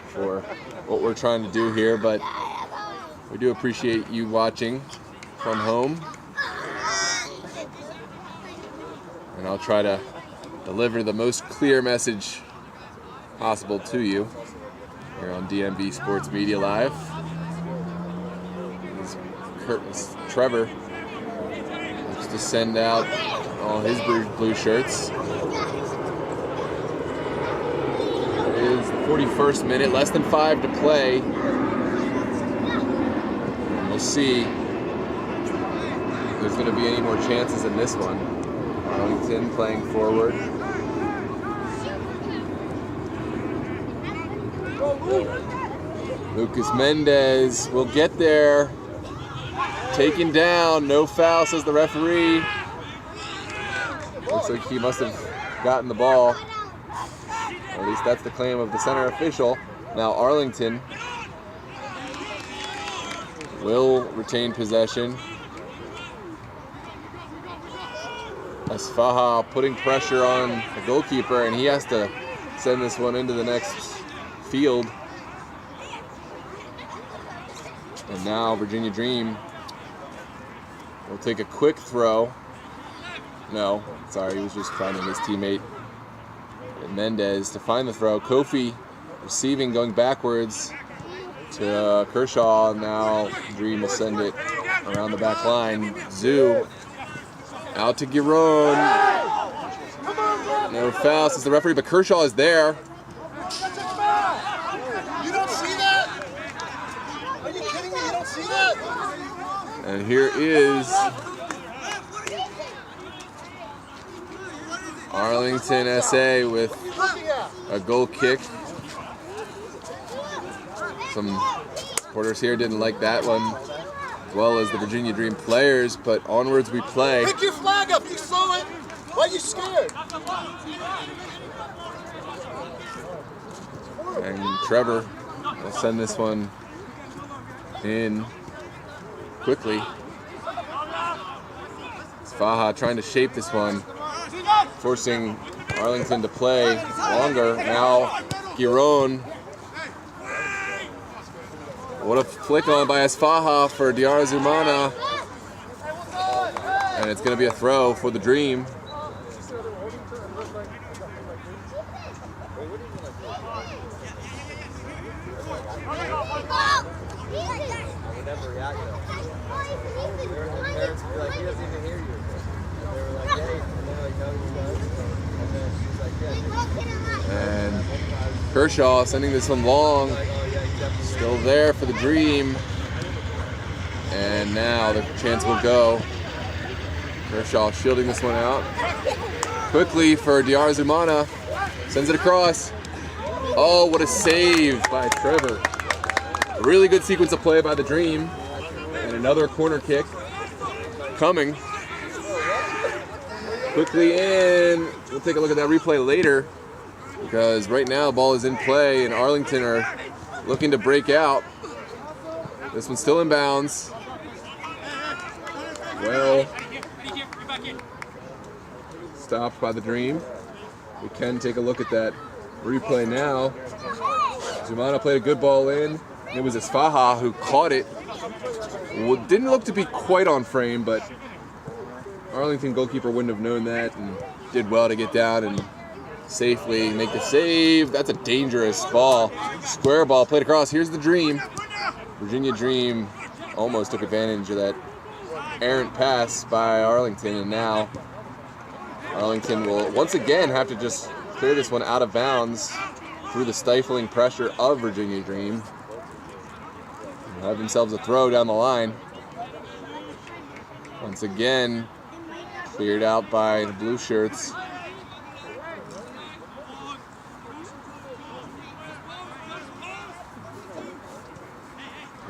for what we're trying to do here, but we do appreciate you watching from home. And I'll try to deliver the most clear message possible to you here on DMV Sports Media Live. Trevor looks to send out all his blue shirts. It is the 41st minute, less than 5 to play. And we'll see if there's going to be any more chances in this one. Arlington playing forward. Lucas Mendez will get there. Taken down, no foul, says the referee. Looks like he must have gotten the ball. Or at least that's the claim of the center official. Now Arlington will retain possession. Sfaha putting pressure on the goalkeeper, and he has to send this one into the next field. And now Virginia Dream will take a quick throw. No, sorry, he was just finding his teammate Mendez to find the throw. Kofi receiving, going backwards to Kershaw. Now Dream will send it around the back line. Zoo out to Giron. No foul, says the referee, but Kershaw is there. You don't see that? Are you kidding me? You don't see that? And here is Arlington SA with a goal kick. Some supporters here didn't like that one, as well as the Virginia Dream players, but onwards we play. Pick your flag up, you saw it. Why are you scared? And Trevor will send this one in quickly. Sfaha trying to shape this one, forcing Arlington to play longer. Now Giron. What a flick on by Sfaha for Diarra Zumana. And it's going to be a throw for the Dream. And Kershaw sending this one long. Still there for the Dream. And now the chance will go. Kershaw shielding this one out. Quickly for Zumana. Sends it across. Oh, what a save by Trevor. A really good sequence of play by the Dream. And another corner kick coming. Quickly in. We'll take a look at that replay later, because right now the ball is in play and Arlington are looking to break out. This one's still in bounds. Well stopped by the Dream. We can take a look at that replay now. Zumana played a good ball in. It was Isfaha who caught it. Well, didn't look to be quite on frame, but Arlington goalkeeper wouldn't have known that and did well to get down and safely make the save. That's a dangerous ball. Square ball played across. Here's the Dream. Virginia Dream almost took advantage of that errant pass by Arlington, and now Arlington will once again have to just clear this one out of bounds through the stifling pressure of Virginia Dream. They'll have themselves a throw down the line. Once again, cleared out by the blue shirts.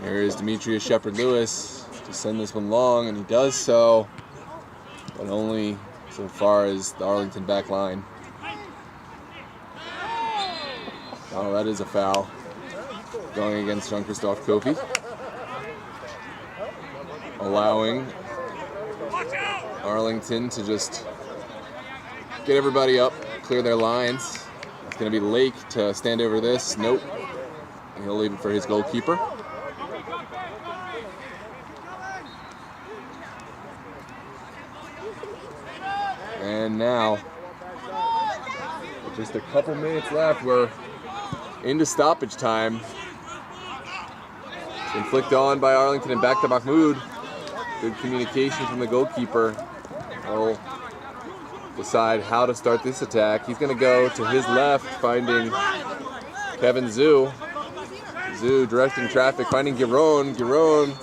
There is Demetrius Shepard-Lewis to send this one long, and he does so, but only so far as the Arlington back line. Oh, that is a foul going against Jean-Christophe Kofi, allowing Arlington to just get everybody up, clear their lines. It's going to be Lake to stand over this. Nope. He'll leave it for his goalkeeper. And now, with just a couple minutes left, we're into stoppage time. It's been flicked on by Arlington and back to Mahmoud. Good communication from the goalkeeper. He'll decide how to start this attack. He's going to go to his left, finding Kevin Zhu. Zhu directing traffic, finding Giron. Giron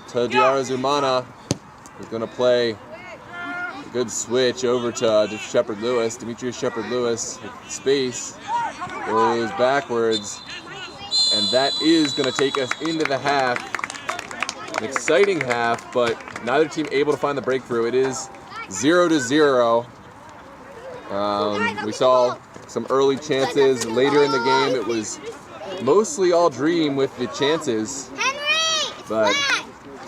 to Diarra Zumana. He's going to play a good switch over to Shepard-Lewis. Demetrius Shepard-Lewis with space. Goes backwards. And that is going to take us into the half. An exciting half, but neither team able to find the breakthrough. It is 0-0. We saw some early chances later in the game. It was mostly all Dream with the chances. But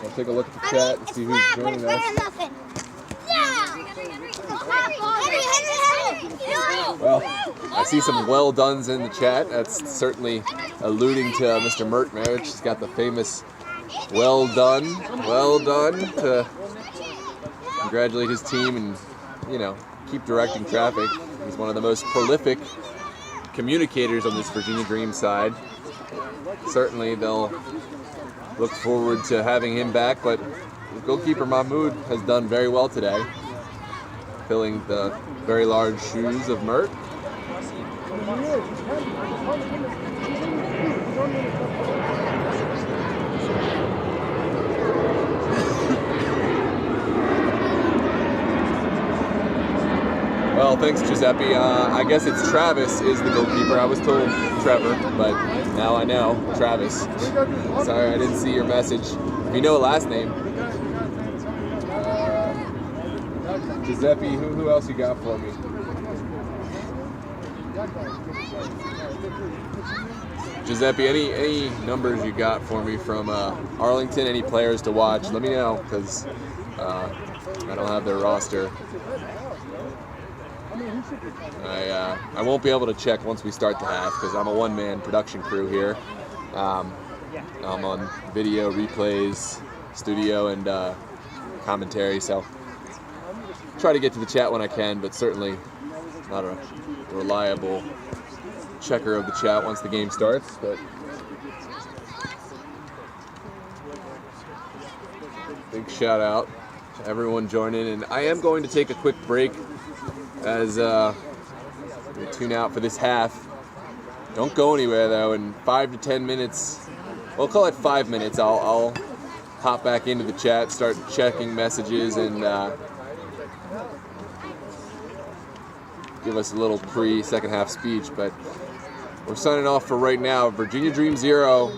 I'll take a look at the chat and see who's joining us. Well, I see some well dones in the chat. That's certainly alluding to Mr. Mert Marriage. He's got the famous well done to congratulate his team and, you know, keep directing traffic. He's one of the most prolific communicators on this Virginia Dream side. Certainly they'll look forward to having him back, but goalkeeper Mahmoud has done very well today, filling the very large shoes of Mert. Well, thanks, Giuseppe. I guess it's Travis is the goalkeeper. I was told Trevor, but now I know Travis. Sorry, I didn't see your message. If you know a last name. Giuseppe, who else you got for me? Giuseppe, any numbers you got for me from Arlington? Any players to watch? Let me know, because I don't have their roster. I won't be able to check once we start the half because I'm a one-man production crew here. I'm on video, replays, studio, and commentary, so try to get to the chat when I can, but certainly not a reliable checker of the chat once the game starts. But big shout out to everyone joining, and I am going to take a quick break as we tune out for this half. Don't go anywhere though. In 5 to 10 minutes, we'll call it 5 minutes, I'll hop back into the chat, start checking messages, and give us a little pre-second half speech, but we're signing off for right now. Virginia Dream 0,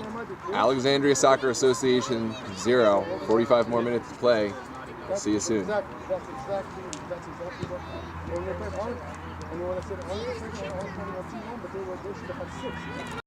Alexandria Soccer Association 0. 45 more minutes to play. See you soon. That's exactly what. And they played hard. And when I said Arlington, they should have had 6.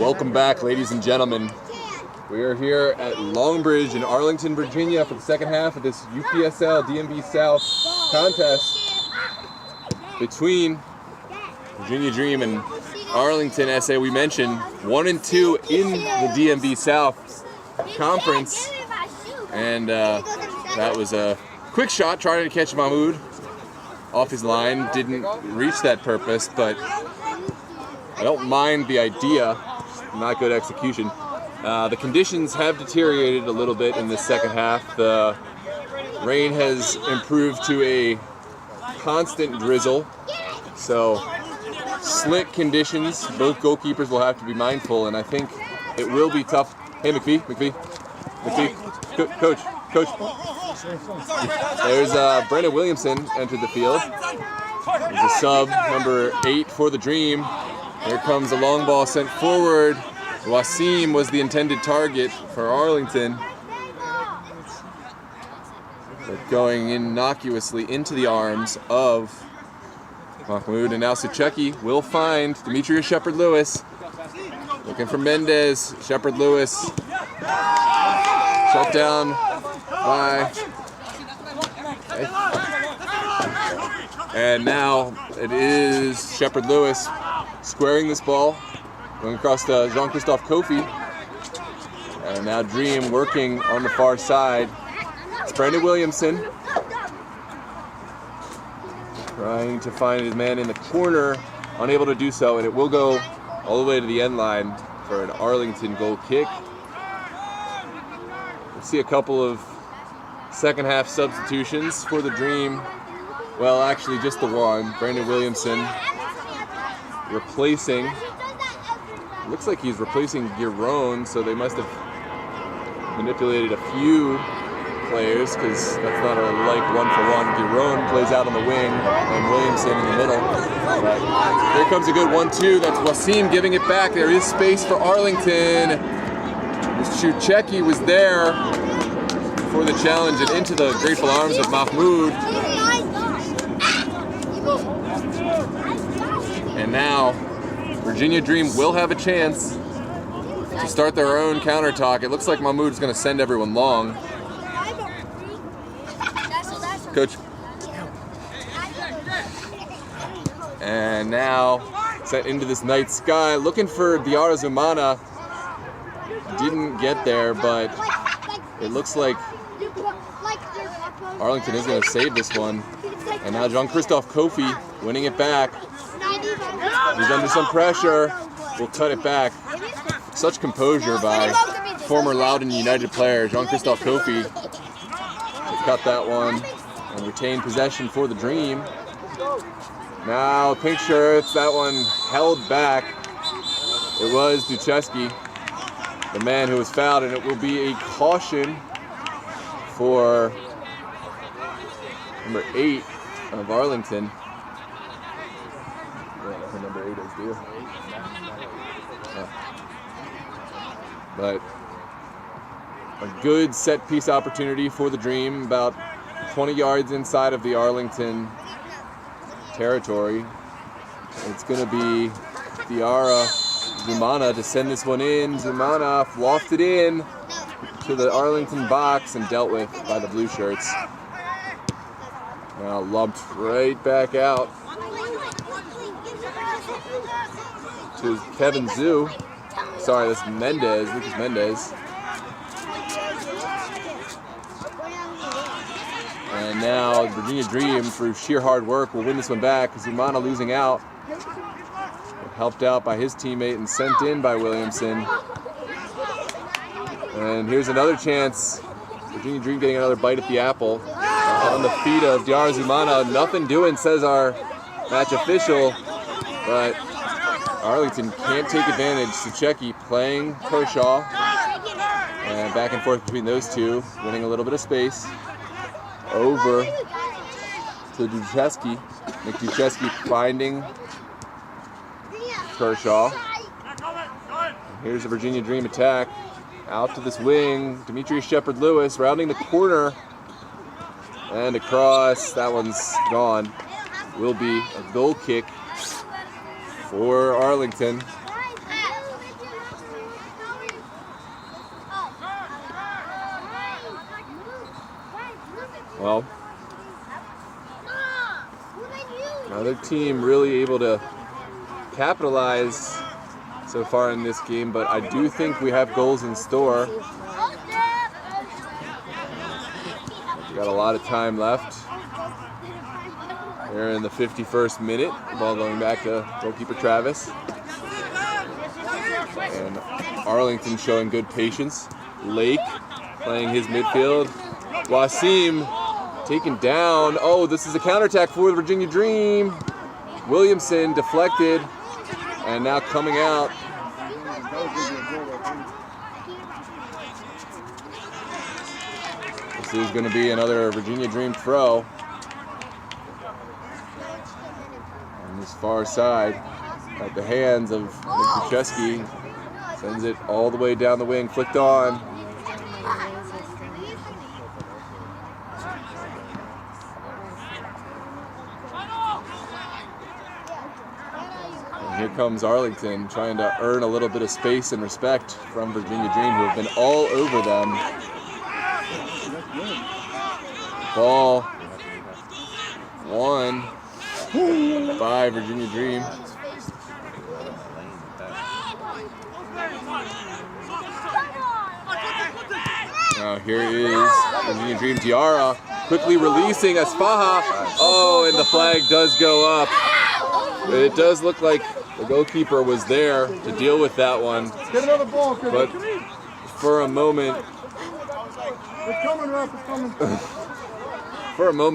Welcome back, ladies and gentlemen. We are here at Longbridge in Arlington, Virginia for the second half of this UPSL DMV South contest between Virginia Dream and Arlington SA. We mentioned 1 and 2 in the DMV South Conference, and that was a quick shot trying to catch Mahmoud off his line. Didn't reach that purpose, but I don't mind the idea. Not good execution. The conditions have deteriorated a little bit in this second half. The rain has improved to a constant drizzle, so slick conditions. Both goalkeepers will have to be mindful, and I think it will be tough. Hey, McPhee, Coach. There's Brandon Williamson entered the field. There's a sub, number 8 for the Dream. Here comes a long ball sent forward. Wasim was the intended target for Arlington. But going innocuously into the arms of Mahmoud, and now Sucheki will find Demetrius Shepard-Lewis. Looking for Mendez. Shepard-Lewis shut down by... And now it is Shepard-Lewis squaring this ball, going across to Jean-Christophe Kofi. And now Dream working on the far side. It's Brandon Williamson trying to find his man in the corner, unable to do so, and it will go all the way to the end line for an Arlington goal kick. We'll see a couple of second half substitutions for the Dream. Well, actually just the one. Brandon Williamson replacing, looks like he's replacing Giron, so they must have manipulated a few players, because that's not a like one-for-one. Giron plays out on the wing and Williamson in the middle. But here comes a good 1-2. That's Wasim giving it back. There is space for Arlington. Sucheki was there for the challenge and into the grateful arms of Mahmoud. And now Virginia Dream will have a chance to start their own counter talk. It looks like Mahmoud is going to send everyone long. Coach. And now set into this night sky, looking for Diarra Zumana. Didn't get there, but it looks like Arlington is going to save this one. And now Jean-Christophe Kofi winning it back. He's under some pressure. Will cut it back. Such composure by former Loudoun United player Jean-Christophe Kofi to cut that one and retain possession for the Dream. Now pink shirts, that one held back. It was Ducheski, the man who was fouled, and it will be a caution for number 8 of Arlington. Yeah, number 8 is due. But a good set piece opportunity for the Dream, about 20 yards inside of the Arlington territory. It's going to be Diarra Zumana to send this one in. Zumana wafted in to the Arlington box and dealt with by the blue shirts. Now lumped right back out to Kevin Zhu. Sorry, that's Mendez, Lucas Mendez. And now Virginia Dream, through sheer hard work, will win this one back. Zumana losing out. Helped out by his teammate and sent in by Williamson. And here's another chance. Virginia Dream getting another bite at the apple. On the feet of Diarra Zumana. Nothing doing, says our match official. But Arlington can't take advantage. Sucheki playing Kershaw. And back and forth between those two, winning a little bit of space. Over to Ducheski. Nick Ducheski finding Kershaw. And here's the Virginia Dream attack. Out to this wing. Demetrius Shepard-Lewis rounding the corner. And across. That one's gone. Will be a goal kick for Arlington. Well, another team really able to capitalize so far in this game, but I do think we have goals in store. We've got a lot of time left. Here in the 51st minute, the ball going back to goalkeeper Travis. And Arlington showing good patience. Lake playing his midfield. Wasim taken down. Oh, this is a counterattack for the Virginia Dream. Williamson deflected. And now coming out This is going to be another Virginia Dream throw. On this far side, at the hands of Kucheski. Sends it all the way down the wing, flicked on. And here comes Arlington trying to earn a little bit of space and respect from Virginia Dream, who have been all over them. Ball won by Virginia Dream. Now here is Virginia Dream. Diarra quickly releasing Asfaha. Oh, and the flag does go up. It does look like the goalkeeper was there to deal with that one. But for a moment,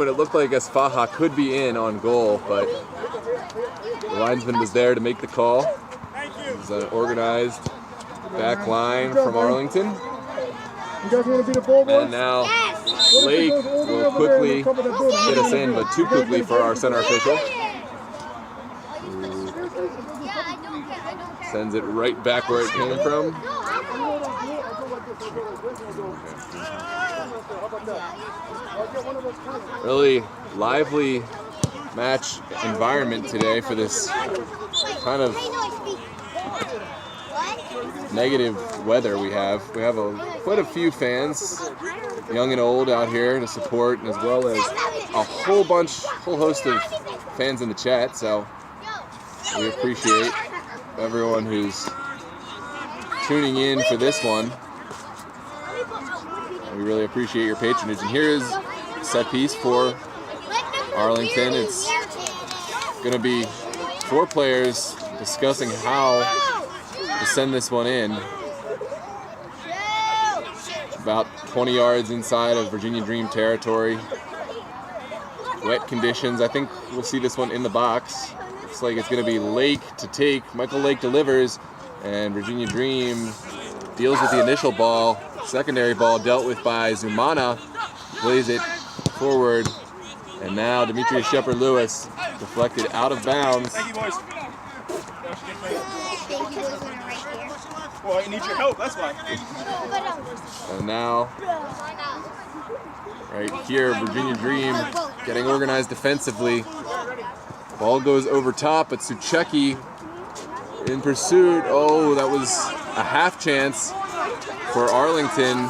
it looked like Asfaha could be in on goal, but the linesman was there to make the call. It was an organized back line from Arlington. And now Lake will quickly get us in, but too quickly for our center official. Sends it right back where it came from. Really lively match environment today for this kind of negative weather we have. We have quite a few fans, young and old, out here to support, as well as a whole host of fans in the chat. So we appreciate everyone who's tuning in for this one. We really appreciate your patronage. And here is a set piece for Arlington. It's going to be 4 players discussing how to send this one in. About 20 yards inside of Virginia Dream territory. Wet conditions. I think we'll see this one in the box. Looks like it's going to be Lake to take. Michael Lake delivers, and Virginia Dream deals with the initial ball. Secondary ball dealt with by Zumana. Plays it forward, and now Demetrius Shepard-Lewis deflected out of bounds. Thank you, boys. Well, I need your help, that's why. And now, right here, Virginia Dream getting organized defensively. Ball goes over top, but Sucheki in pursuit. Oh, that was a half chance for Arlington,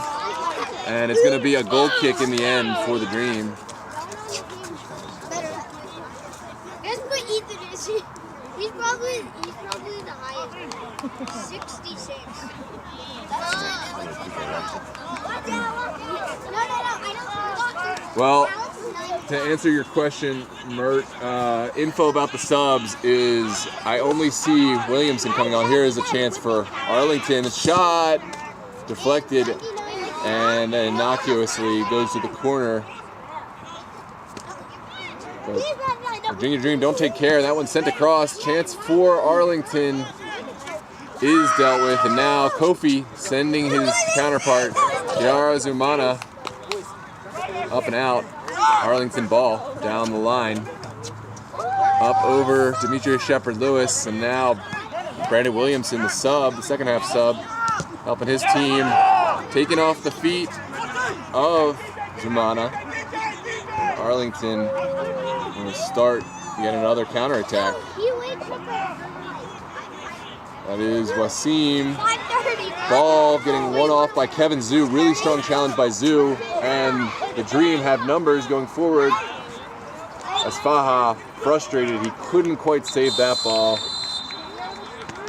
and it's going to be a goal kick in the end for the Dream. He's probably the highest. 66. Well, to answer your question, Mert, info about the subs is I only see Williamson coming on. Here is a chance for Arlington. Shot deflected and innocuously goes to the corner. But Virginia Dream don't take care. That one sent across. Chance for Arlington is dealt with, and now Kofi sending his counterpart, Diarra Zumana, up and out. Arlington ball down the line. Up over Demetrius Shepard-Lewis, and now Brandon Williamson, the sub, the second half sub, helping his team, taking off the feet of Zumana. And Arlington will start yet another counterattack. That is Wasim. Ball getting one off by Kevin Zhu. Really strong challenge by Zhu. And the Dream have numbers going forward. Asfaha frustrated. He couldn't quite save that ball.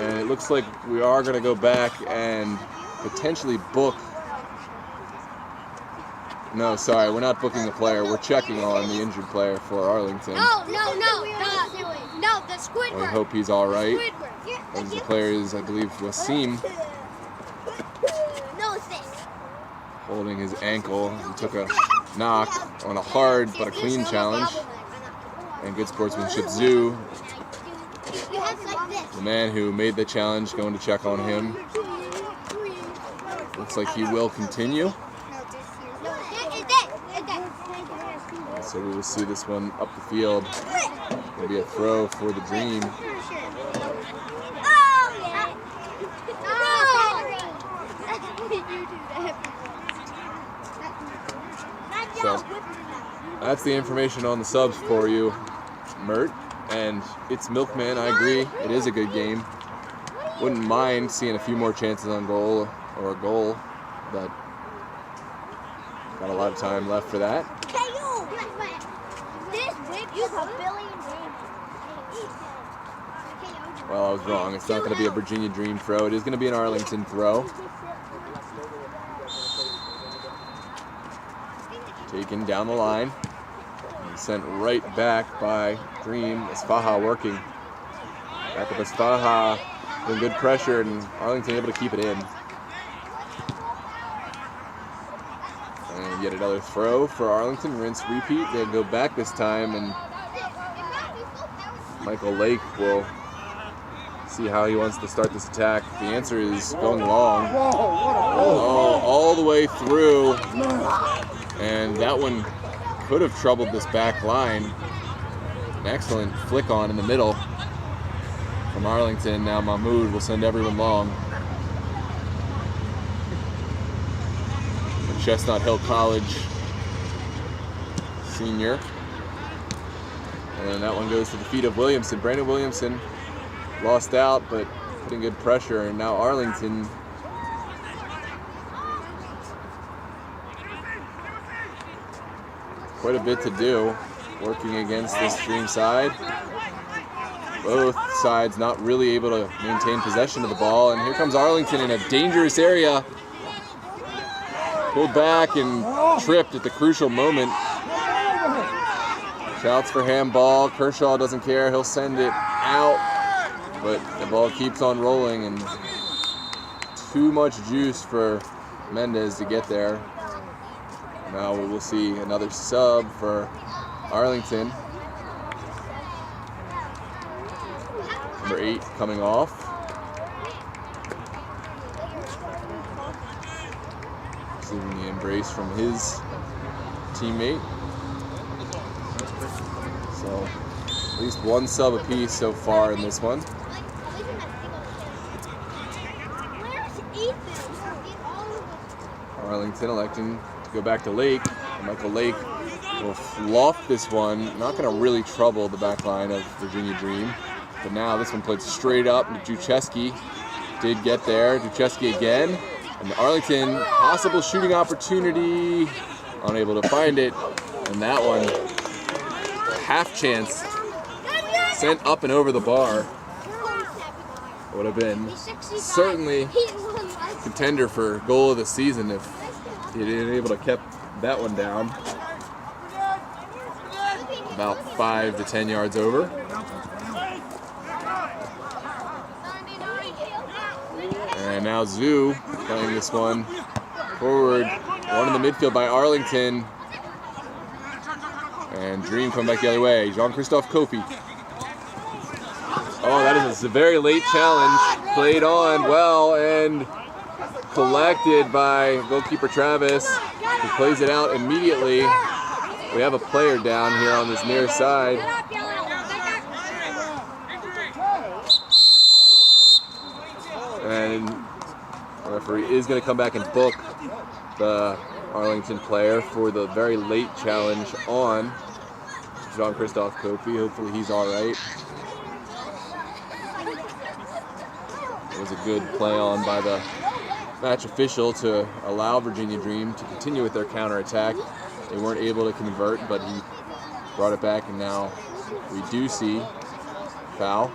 And it looks like we are going to go back and potentially book. No, sorry, we're not booking the player. We're checking on the injured player for Arlington. No, the Squidward. We hope he's all right. Squidward. And the player is, I believe, Wasim, No, thanks. holding his ankle. He took a knock on a hard but a clean challenge. And good sportsmanship. Zhu the man who made the challenge, going to check on him. Looks like he will continue. So we will see this one up the field. It'll be a throw for the Dream. So that's the information on the subs for you, Mert. And it's Milkman, I agree. It is a good game. Wouldn't mind seeing a few more chances on goal or a goal, but got a lot of time left for that. Well, I was wrong. It's not going to be a Virginia Dream throw. It is going to be an Arlington throw. Taken down the line. And sent right back by Dream. Esfaha working. Back up Esfaha. Doing good pressure, and Arlington able to keep it in. And yet another throw for Arlington. Rinse, repeat. They'll go back this time, and Michael Lake will see how he wants to start this attack. The answer is going long. All the way through. And that one could have troubled this back line. An excellent flick on in the middle from Arlington. Now Mahmoud will send everyone long. The Chestnut Hill College senior. And that one goes to the feet of Williamson. Brandon Williamson lost out, but putting good pressure. And now Arlington quite a bit to do working against this Dream side. Both sides not really able to maintain possession of the ball. And here comes Arlington in a dangerous area. Pulled back and tripped at the crucial moment. Shouts for handball. Kershaw doesn't care. He'll send it out. But the ball keeps on rolling, and too much juice for Mendez to get there. Now we will see another sub for Arlington. Number 8 coming off. Receiving the embrace from his teammate. So at least one sub apiece so far in this one. Arlington electing to go back to Lake. And Michael Lake will loft this one. Not going to really trouble the back line of Virginia Dream. But now this one played straight up. Ducheski did get there. Ducheski again. And Arlington, possible shooting opportunity. Unable to find it. And that one, half chance. Sent up and over the bar. Would have been certainly contender for goal of the season if he had been able to keep that one down. About 5 to 10 yards over. And now Zoo playing this one forward. One in the midfield by Arlington. And Dream come back the other way. Jean-Christophe Kofi. Oh, that is a very late challenge. Played on well and collected by goalkeeper Travis, who plays it out immediately. We have a player down here on this near side. And the referee is going to come back and book the Arlington player for the very late challenge on Jean-Christophe Kofi. Hopefully he's all right. It was a good play on by the match official to allow Virginia Dream to continue with their counterattack. They weren't able to convert, but he brought it back, and now we do see foul.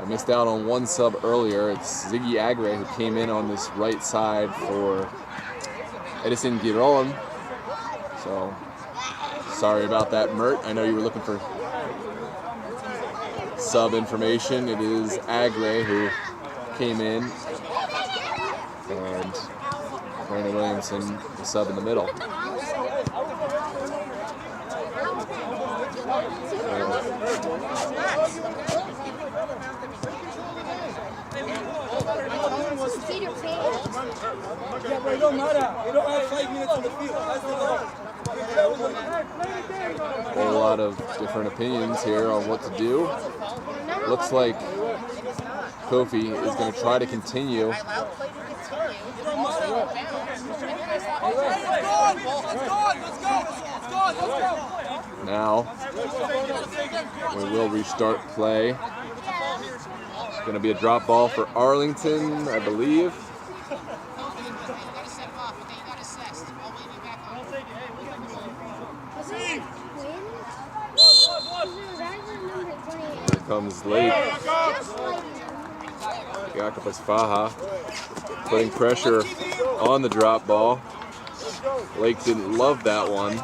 I missed out on one sub earlier. It's Ziggy Agre who came in on this right side for Edison Giron. So sorry about that, Mert. I know you were looking for sub information. It is Agre who came in, and Brandon Williamson, the sub in the middle. Peter Pan. Yeah, but it don't matter. They don't have 5 minutes on the field. That's the law. A whole lot of different opinions here on what to do. Looks like Kofi is going to try to continue. Now, we will restart play. It's going to be a drop ball for Arlington, I believe. Here comes Lake. Jakobus Faha putting pressure on the drop ball. Lake didn't love that one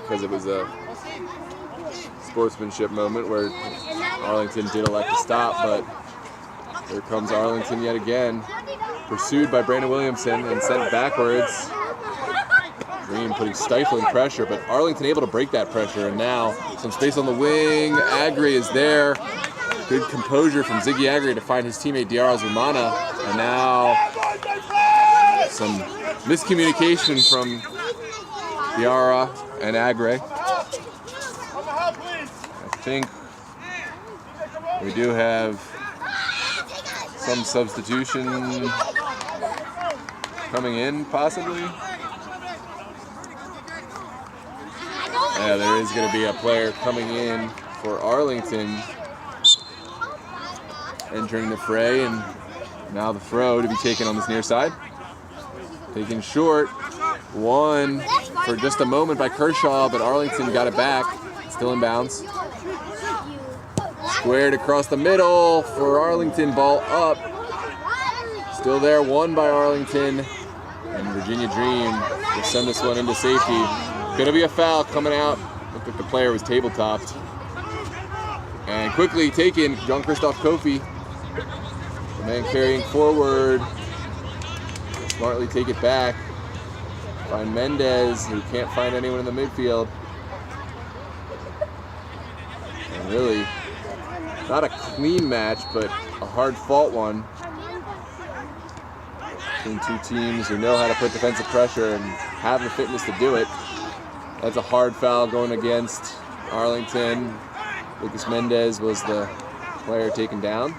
because it was a sportsmanship moment where Arlington did elect to stop, but here comes Arlington yet again, pursued by Brandon Williamson and sent backwards. Dream putting stifling pressure, but Arlington able to break that pressure, and now some space on the wing. Agri is there. Good composure from Ziggy Agri to find his teammate Diarra Zumana, and now some miscommunication from Diarra and Agri. I think we do have some substitution coming in, possibly. Yeah, there is going to be a player coming in for Arlington entering the fray, and now the throw to be taken on this near side. Taken short, one for just a moment by Kershaw, but Arlington got it back. Still in bounds. Squared across the middle for Arlington, ball up. Still there, one by Arlington, and Virginia Dream will send this one into safety. Gonna be a foul coming out. Looked like the player was table-topped. And quickly taken, Jean-Christophe Kofi. The man carrying forward. Smartly take it back. Find Mendez, who can't find anyone in the midfield. And really, not a clean match, but a hard-fought one. Between two teams who know how to put defensive pressure and have the fitness to do it. That's a hard foul going against Arlington. Lucas Mendez was the player taken down.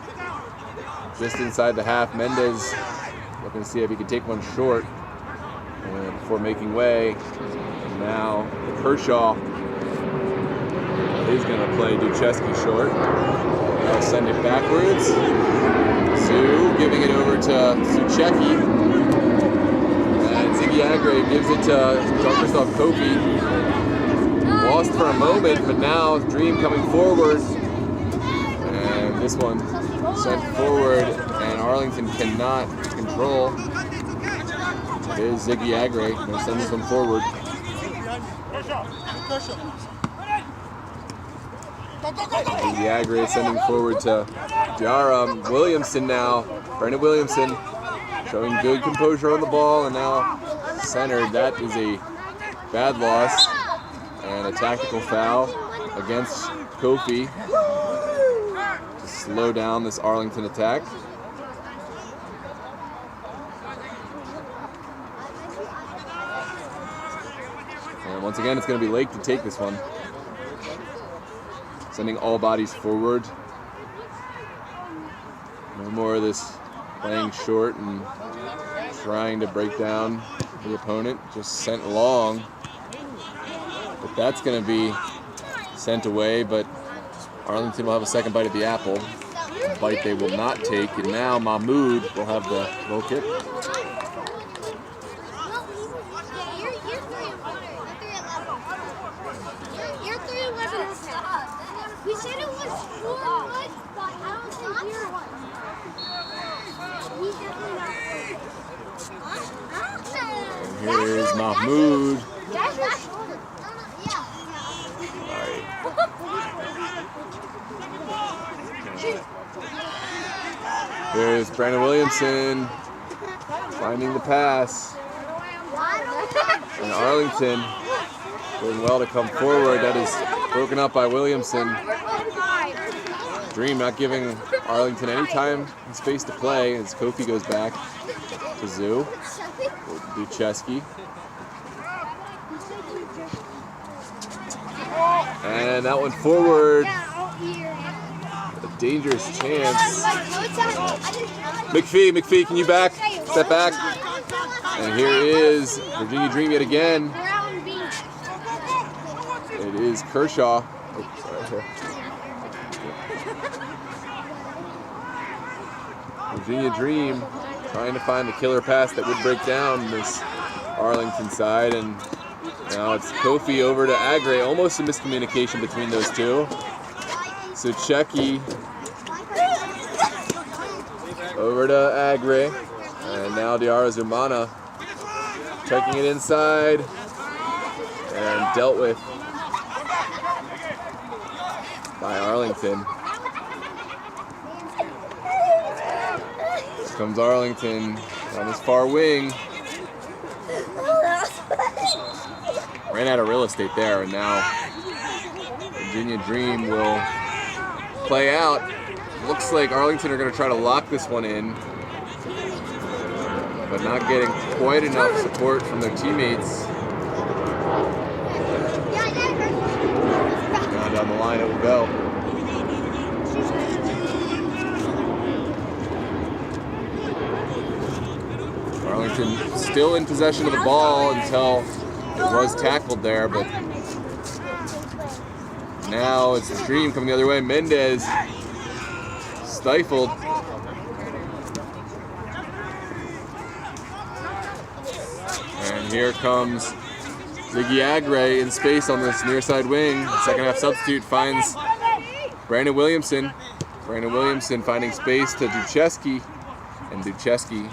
Just inside the half, Mendez looking to see if he can take one short before making way. And now Kershaw is going to play Ducheski short. They'll send it backwards. Sue giving it over to Sucheki. Ziggy Agri gives it to Jean-Christophe Kofi. Lost for a moment, but now Dream coming forward. And this one sent forward, and Arlington cannot control. Here's Ziggy Agri. Going to send this one forward. Ziggy Agri sending forward to Diarra Williamson now. Brandon Williamson showing good composure on the ball, and now centered. That is a bad loss and a tactical foul against Kofi to slow down this Arlington attack. And once again, it's going to be Lake to take this one. Sending all bodies forward. No more of this playing short and trying to break down the opponent. Just sent long. But that's going to be sent away, but Arlington will have a second bite at the apple. A bite they will not take, and now Mahmoud will have the goal kick. We said it was 4 months, but I don't think you're one. He's definitely not. And here's Mahmoud. That's not shorter. Here's Brandon Williamson finding the pass. And Arlington doing well to come forward. That is broken up by Williamson. Dream not giving Arlington any time and space to play as Kofi goes back to Zoo. Ducheski. And that one forward. A dangerous chance. McPhee, can you back? Step back. And here is Virginia Dream yet again. It is Kershaw. Oh, sorry. Virginia Dream trying to find the killer pass that would break down this Arlington side, and now it's Kofi over to Agre. Almost a miscommunication between those two. So Checky over to Agre, and now Diarra Zumana checking it inside and dealt with by Arlington. Here comes Arlington on his far wing. Ran out of real estate there, and now Virginia Dream will play out. Looks like Arlington are going to try to lock this one in, but not getting quite enough support from their teammates. Now down the line it will go. Arlington still in possession of the ball until it was tackled there, but now it's the Dream coming the other way. Mendez stifled. And here comes Ziggy Agre in space on this near side wing. Second half substitute finds Brandon Williamson. Brandon Williamson finding space to Ducheski, and Ducheski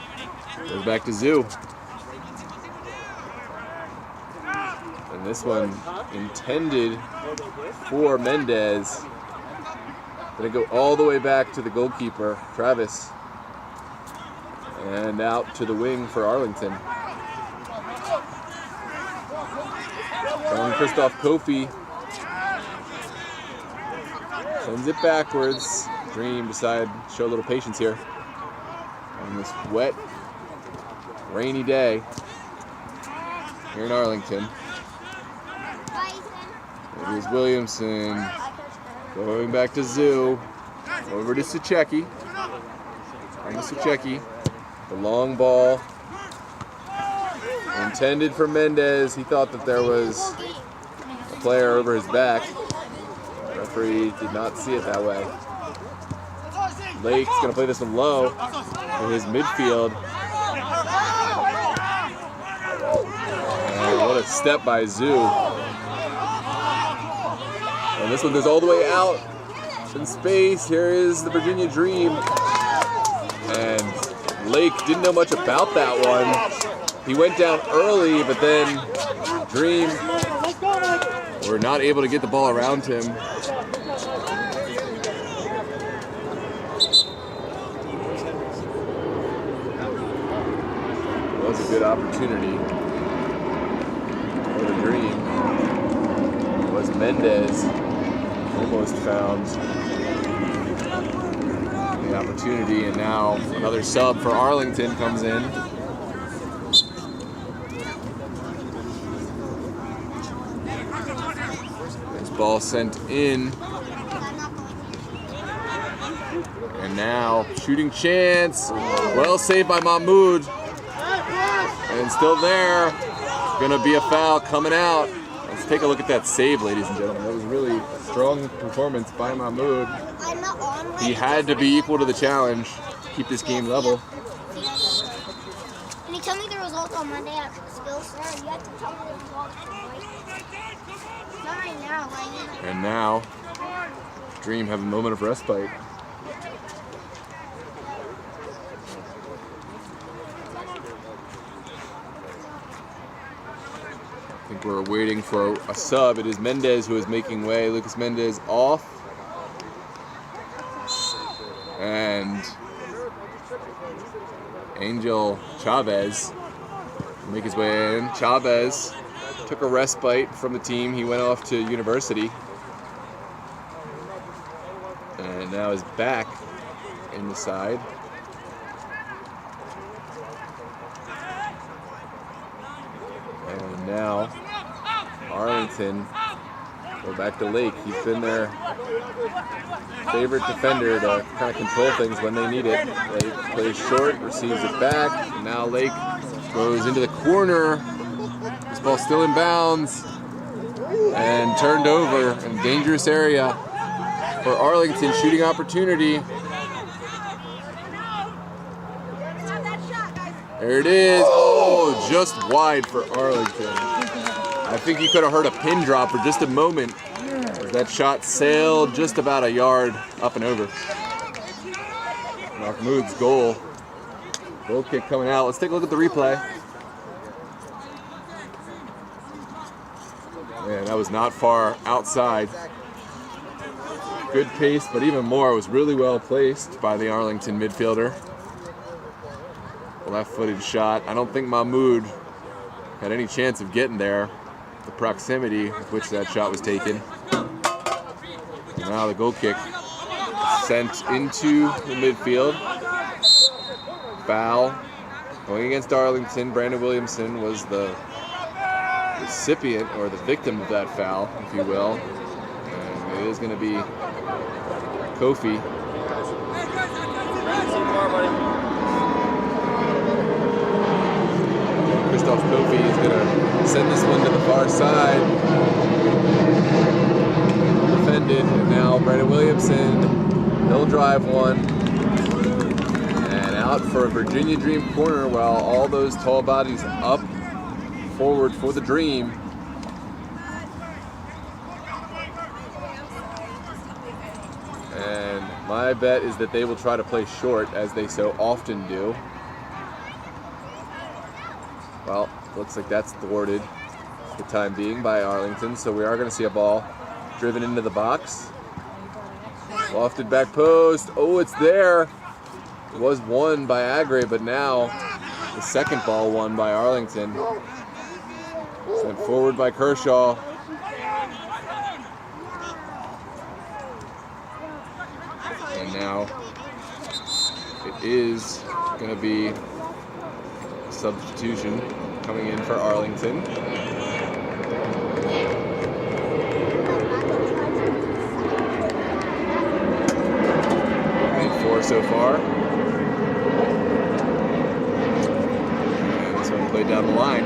goes back to Zoo. And this one intended for Mendez. Gonna go all the way back to the goalkeeper, Travis. And out to the wing for Arlington. Christoph Kofi sends it backwards. Dream decide to show a little patience here on this wet, rainy day here in Arlington. It is Williamson going back to Zoo, over to Sucheki. The long ball intended for Mendez. He thought that there was a player over his back. The referee did not see it that way. Lake's going to play this one low in his midfield. And what a step by Zoo. And this one goes all the way out in space. Here is the Virginia Dream. And Lake didn't know much about that one. He went down early, but then Dream were not able to get the ball around him. It was a good opportunity for the Dream. It was Mendez almost found the opportunity, and now another sub for Arlington comes in. Ball sent in, and now shooting chance, well saved by Mahmoud, and still there. Gonna be a foul coming out. Let's take a look at that save, ladies and gentlemen. That was really a strong performance by Mahmoud. He had to be equal to the challenge, keep this game level. Can you tell me the results on Monday after the skills, sir? You have to tell me the results. Not right now, and now, Dream have a moment of respite. I think we're waiting for a sub. It is Mendez who is making way. Lucas Mendez off. And Angel Chavez will make his way in. Chavez took a respite from the team. He went off to university. And And now is back in the side. And now Arlington go back to Lake. He's been their favorite defender to kind of control things when they need it. Lake plays short, receives it back. And now Lake goes into the corner. This ball's still in bounds and turned over in a dangerous area for Arlington. Shooting opportunity. There it is. Oh, just wide for Arlington. I think you could have heard a pin drop for just a moment as that shot sailed just about a yard up and over. Mahmoud's goal. Goal kick coming out. Let's take a look at the replay. Man, that was not far outside. Good pace, but even more, it was really well placed by the Arlington midfielder. Left-footed shot. I don't think Mahmoud had any chance of getting there. The proximity with which that shot was taken. Now the goal kick sent into the midfield. Foul going against Arlington. Brandon Williamson was the recipient or the victim of that foul, if you will. And it is going to be Kofi. Christoph Kofi is going to send this one to the far side. Defended, and now Brandon Williamson, he'll drive one. And out for a Virginia Dream corner while all those tall bodies up forward for the Dream. And my bet is that they will try to play short, as they so often do. Well, looks like that's thwarted for the time being by Arlington, so we are going to see a ball driven into the box. Lofted back post. Oh, it's there. It was won by Agre, but now the second ball won by Arlington. Sent forward by Kershaw. And now it is going to be a substitution coming in for Arlington. 4 so far. And this one played down the line.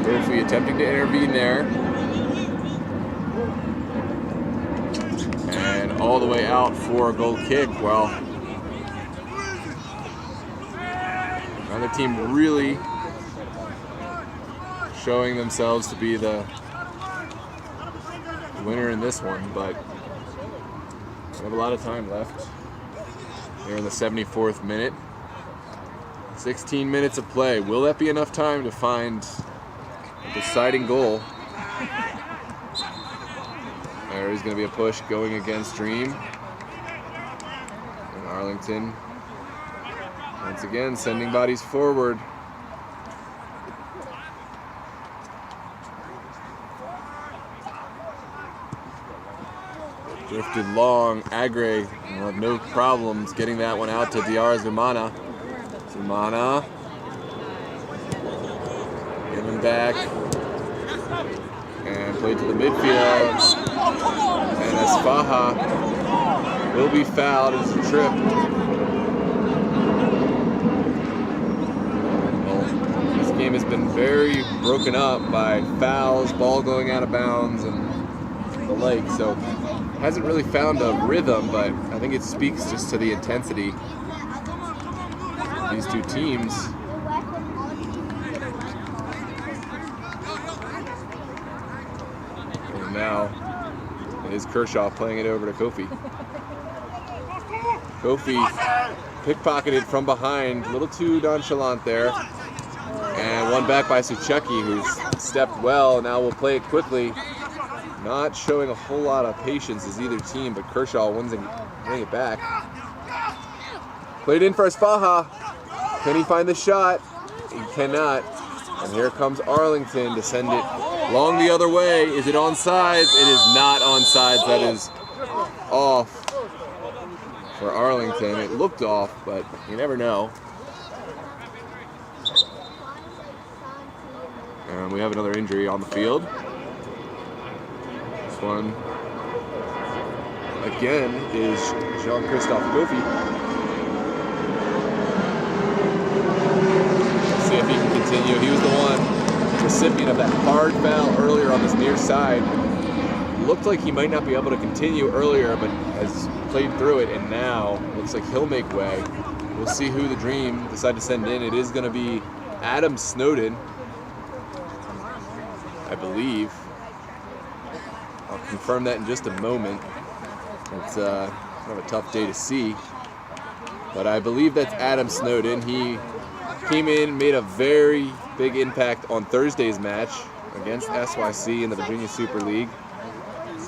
Kofi attempting to intervene there. And all the way out for a goal kick. Well, another team really showing themselves to be the winner in this one, but we have a lot of time left. Here in the 74th minute. 16 minutes of play. Will that be enough time to find a deciding goal? There is going to be a push going against Dream. And Arlington, once again, sending bodies forward. Drifted long. Agre will have no problems getting that one out to Diarra Zumana. Zumana. Giving back. And played to the midfield. And Esfaha will be fouled. It's a trip. Well, this game has been very broken up by fouls, ball going out of bounds, and the like. So hasn't really found a rhythm, but I think it speaks just to the intensity of these two teams. And now it is Kershaw playing it over to Kofi. Kofi pickpocketed from behind, a little too nonchalant there. And one back by Sucheki, who's stepped well. Now we'll play it quickly. Not showing a whole lot of patience as either team, but Kershaw wins and bring it back. Played in for Esfaha. Can he find the shot? He cannot. And here comes Arlington to send it long the other way. Is it onside? It is not onside. That is off for Arlington. It looked off, but you never know. And we have another injury on the field. This one, again, is Jean-Christophe Kofi. Let's see if he can continue. He was the one recipient of that hard foul earlier on this near side. Looked like he might not be able to continue earlier, but has played through it, and now looks like he'll make way. We'll see who the Dream decide to send in. It is going to be Adam Snowden, I believe. I'll confirm that in just a moment. It's kind of a tough day to see, but I believe that's Adam Snowden. He came in, made a very big impact on Thursday's match against SYC in the Virginia Super League.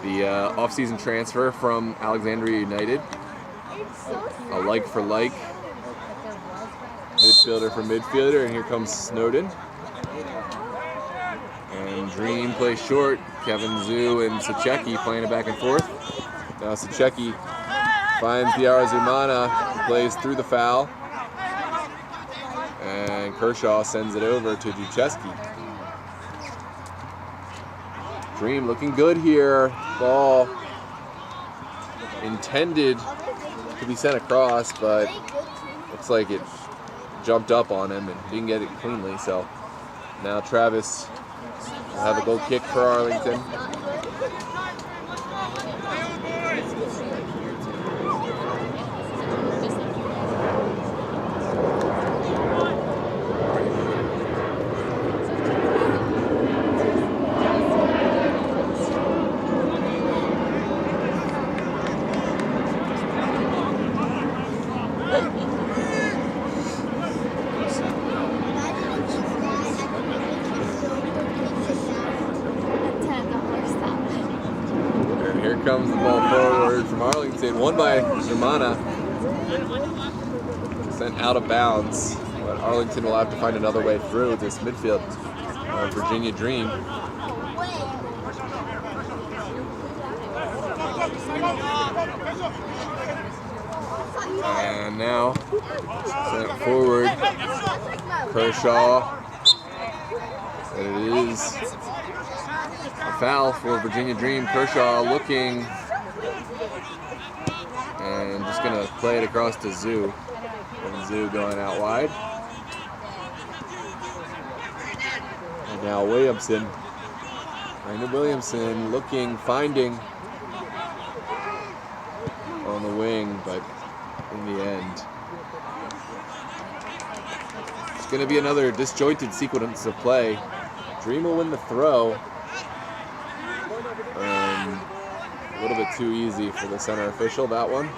The off-season transfer from Alexandria United. A like for like. Midfielder for midfielder, and here comes Snowden. And Dream plays short. Kevin Zhu and Sachecki playing it back and forth. Now Sachecki finds Diarra Zumana, plays through the foul. And Kershaw sends it over to Ducheski. Dream looking good here. Ball intended to be sent across, but looks like it jumped up on him and didn't get it cleanly. So now Travis will have a goal kick for Arlington. Comes the ball forward from Arlington, won by Zumana, sent out of bounds, but Arlington will have to find another way through this midfield of Virginia Dream. And now sent forward, Kershaw, and it is a foul for Virginia Dream. Kershaw looking and just going to play it across to Zhu. And Zhu going out wide. And now Williamson. Brandon Williamson looking, finding on the wing, but in the end, it's going to be another disjointed sequence of play. Dream will win the throw. A little bit too easy for the center official, that one.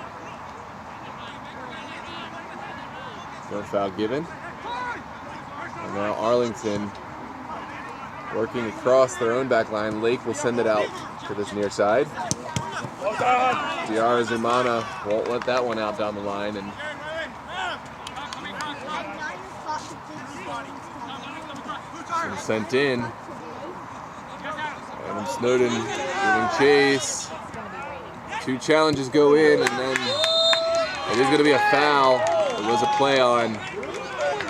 No foul given. And now Arlington working across their own back line. Lake will send it out to this near side. Diarra Zumana won't let that one out down the line. And sent in. Adam Snowden giving chase. 2 challenges go in, and then it is going to be a foul. It was a play on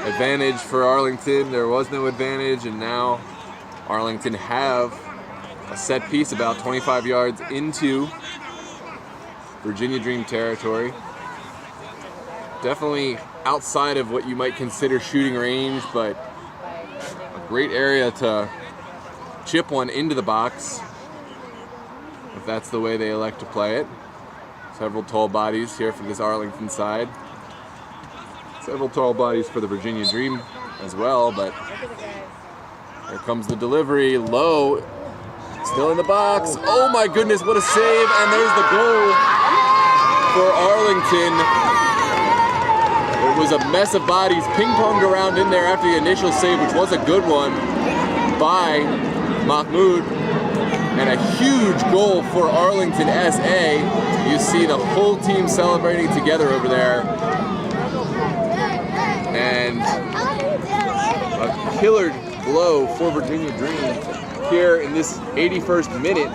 advantage for Arlington. There was no advantage, and now Arlington have a set piece about 25 yards into Virginia Dream territory. Definitely outside of what you might consider shooting range, but a great area to chip one into the box, if that's the way they elect to play it. Several tall bodies here for this Arlington side. Several tall bodies for the Virginia Dream as well, but here comes the delivery. Low, still in the box. Oh my goodness, what a save, and there's the goal for Arlington. It was a mess of bodies ping-ponged around in there after the initial save, which was a good one by Mahmoud, and a huge goal for Arlington SA. You see the whole team celebrating together over there. And a killer blow for Virginia Dream here in this 81st minute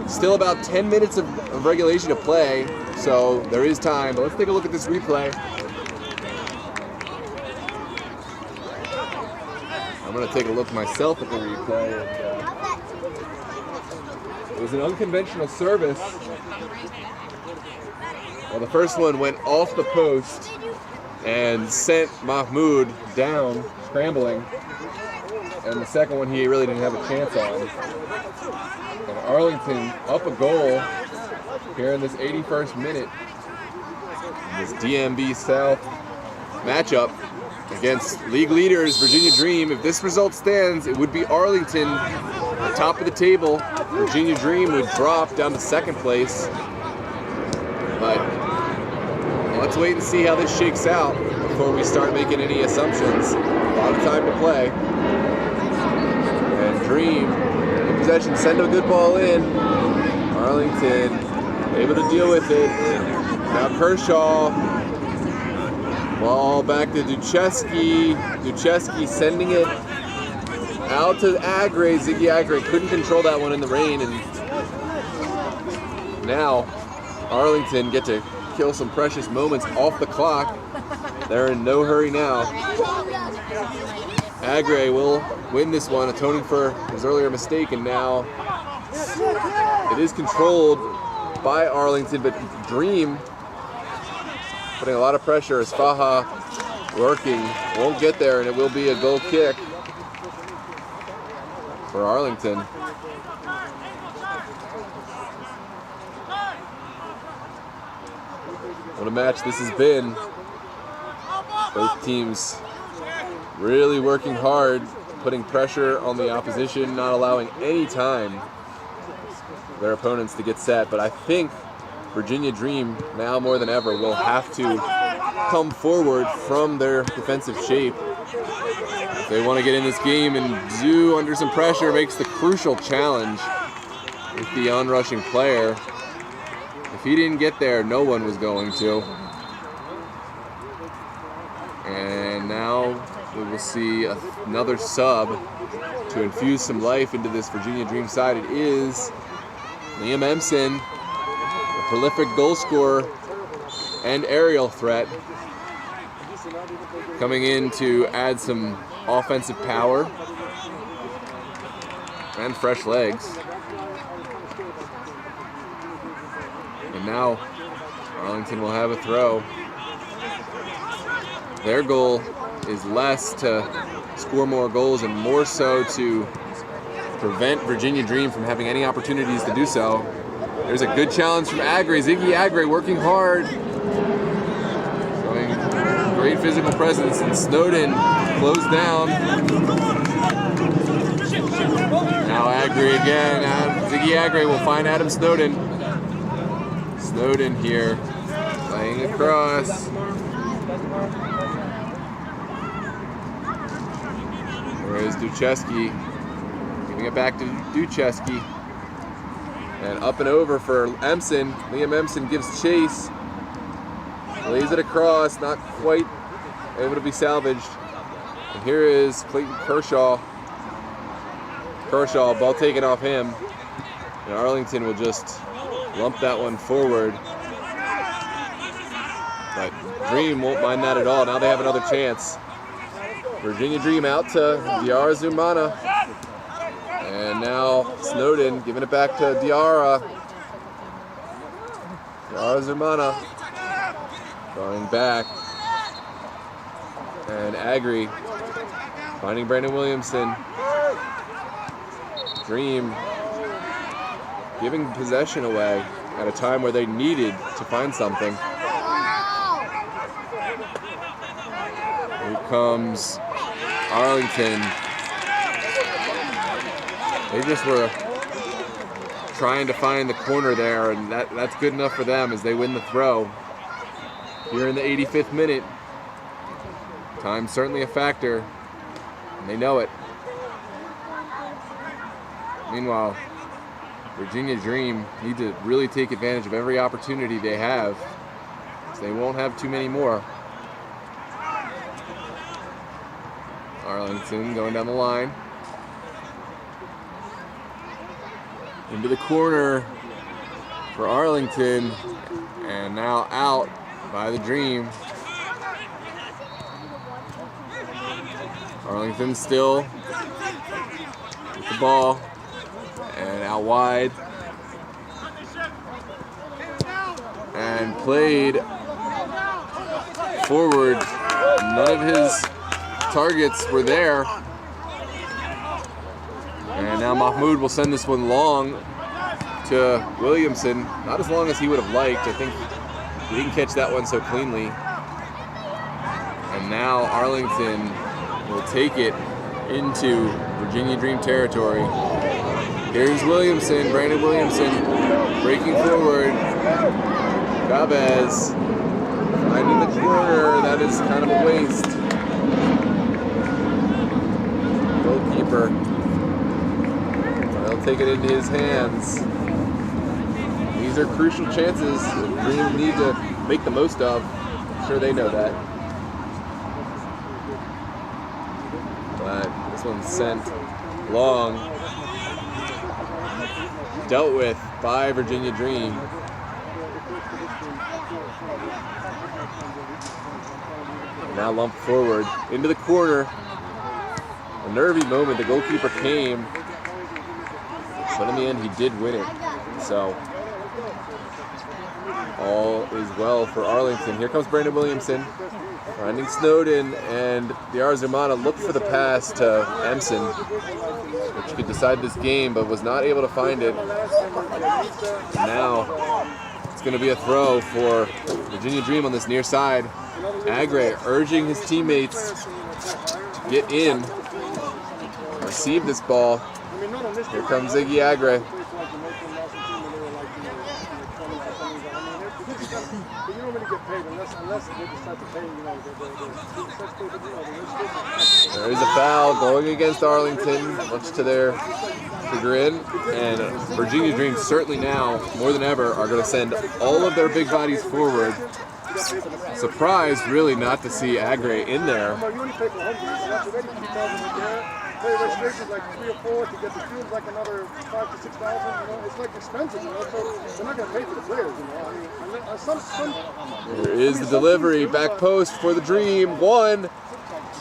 Still about 10 minutes of regulation to play, so there is time. But let's take a look at this replay. I'm going to take a look myself at the replay. It was an unconventional service. Well, the first one went off the post and sent Mahmoud down, scrambling. And the second one he really didn't have a chance on. And Arlington up a goal here in this 81st minute. This DMV South matchup against league leaders Virginia Dream. If this result stands, it would be Arlington at top of the table. Virginia Dream would drop down to second place. But let's wait and see how this shakes out before we start making any assumptions. A lot of time to play. And Dream in possession, send a good ball in. Arlington able to deal with it. Now Kershaw. Ball back to Ducheski. Ducheski sending it out to Agre. Ziggy Agre couldn't control that one in the rain. And now Arlington get to kill some precious moments off the clock. They're in no hurry now. Agre will win this one, atoning for his earlier mistake, and now it is controlled by Arlington, but Dream putting a lot of pressure as Faha working, won't get there, and it will be a goal kick for Arlington. What a match this has been. Both teams really working hard, putting pressure on the opposition, not allowing any time for their opponents to get set. But I think Virginia Dream, now more than ever, will have to come forward from their defensive shape. If they want to get in this game, and Zoo, under some pressure, makes the crucial challenge with the onrushing player. If he didn't get there, no one was going to. And now we will see another sub to infuse some life into this Virginia Dream side. It is Liam Empson, a prolific goal scorer and aerial threat, coming in to add some offensive power and fresh legs. And now Arlington will have a throw. Their goal is less to score more goals and more so to prevent Virginia Dream from having any opportunities to do so. There's a good challenge from Agre. Ziggy Agre working hard. Showing great physical presence, and Snowden closed down. Now Agre again. Ziggy Agre will find Adam Snowden. Snowden here, playing across. Whereas Ducheski, giving it back to Ducheski. And up and over for Empson. Liam Empson gives chase. Lays it across, not quite able to be salvaged. And here is Clayton Kershaw. Kershaw, ball taken off him. And Arlington will just lump that one forward. But Dream won't mind that at all. Now they have another chance. Virginia Dream out to Diarra Zumana. And now Snowden giving it back to Diarra. Diarra Zumana going back. And Agre finding Brandon Williamson. Dream giving possession away at a time where they needed to find something. Here comes Arlington. They just were trying to find the corner there, and that's good enough for them as they win the throw. Here in the 85th minute. Time's certainly a factor, and they know it. Meanwhile, Virginia Dream need to really take advantage of every opportunity they have, because they won't have too many more. Arlington going down the line. Into the corner, for Arlington, and now out by the Dream. Arlington still with the ball, and out wide, and played forward. None of his targets were there. And now Mahmoud will send this one long to Williamson. Not as long as he would have liked. I think he didn't catch that one so cleanly. And now Arlington will take it into Virginia Dream territory. Here's Williamson, Brandon Williamson, breaking forward. Chavez finding the corner. That is kind of a waste. Goalkeeper. They'll take it into his hands. These are crucial chances that Dream need to make the most of. I'm sure they know that. But this one's sent long. Dealt with by Virginia Dream. Now lumped forward into the corner. A nervy moment. The goalkeeper came, but in the end he did win it. So all is well for Arlington. Here comes Brandon Williamson, finding Snowden, and the Arzumana looked for the pass to Emson, which could decide this game, but was not able to find it. Now it's going to be a throw for Virginia Dream on this near side. Agre urging his teammates to get in, receive this ball. Here comes Ziggy Agre. There is a foul going against Arlington, much to their chagrin. And Virginia Dream certainly now, more than ever, are going to send all of their big bodies forward. Surprised, really, not to see Agre in there. Registration like 3 or 4 to get the field like another 5,000 to 6,000. It's like expensive, so they're not going to pay for the players. I mean, There is the delivery, back post for the Dream, one,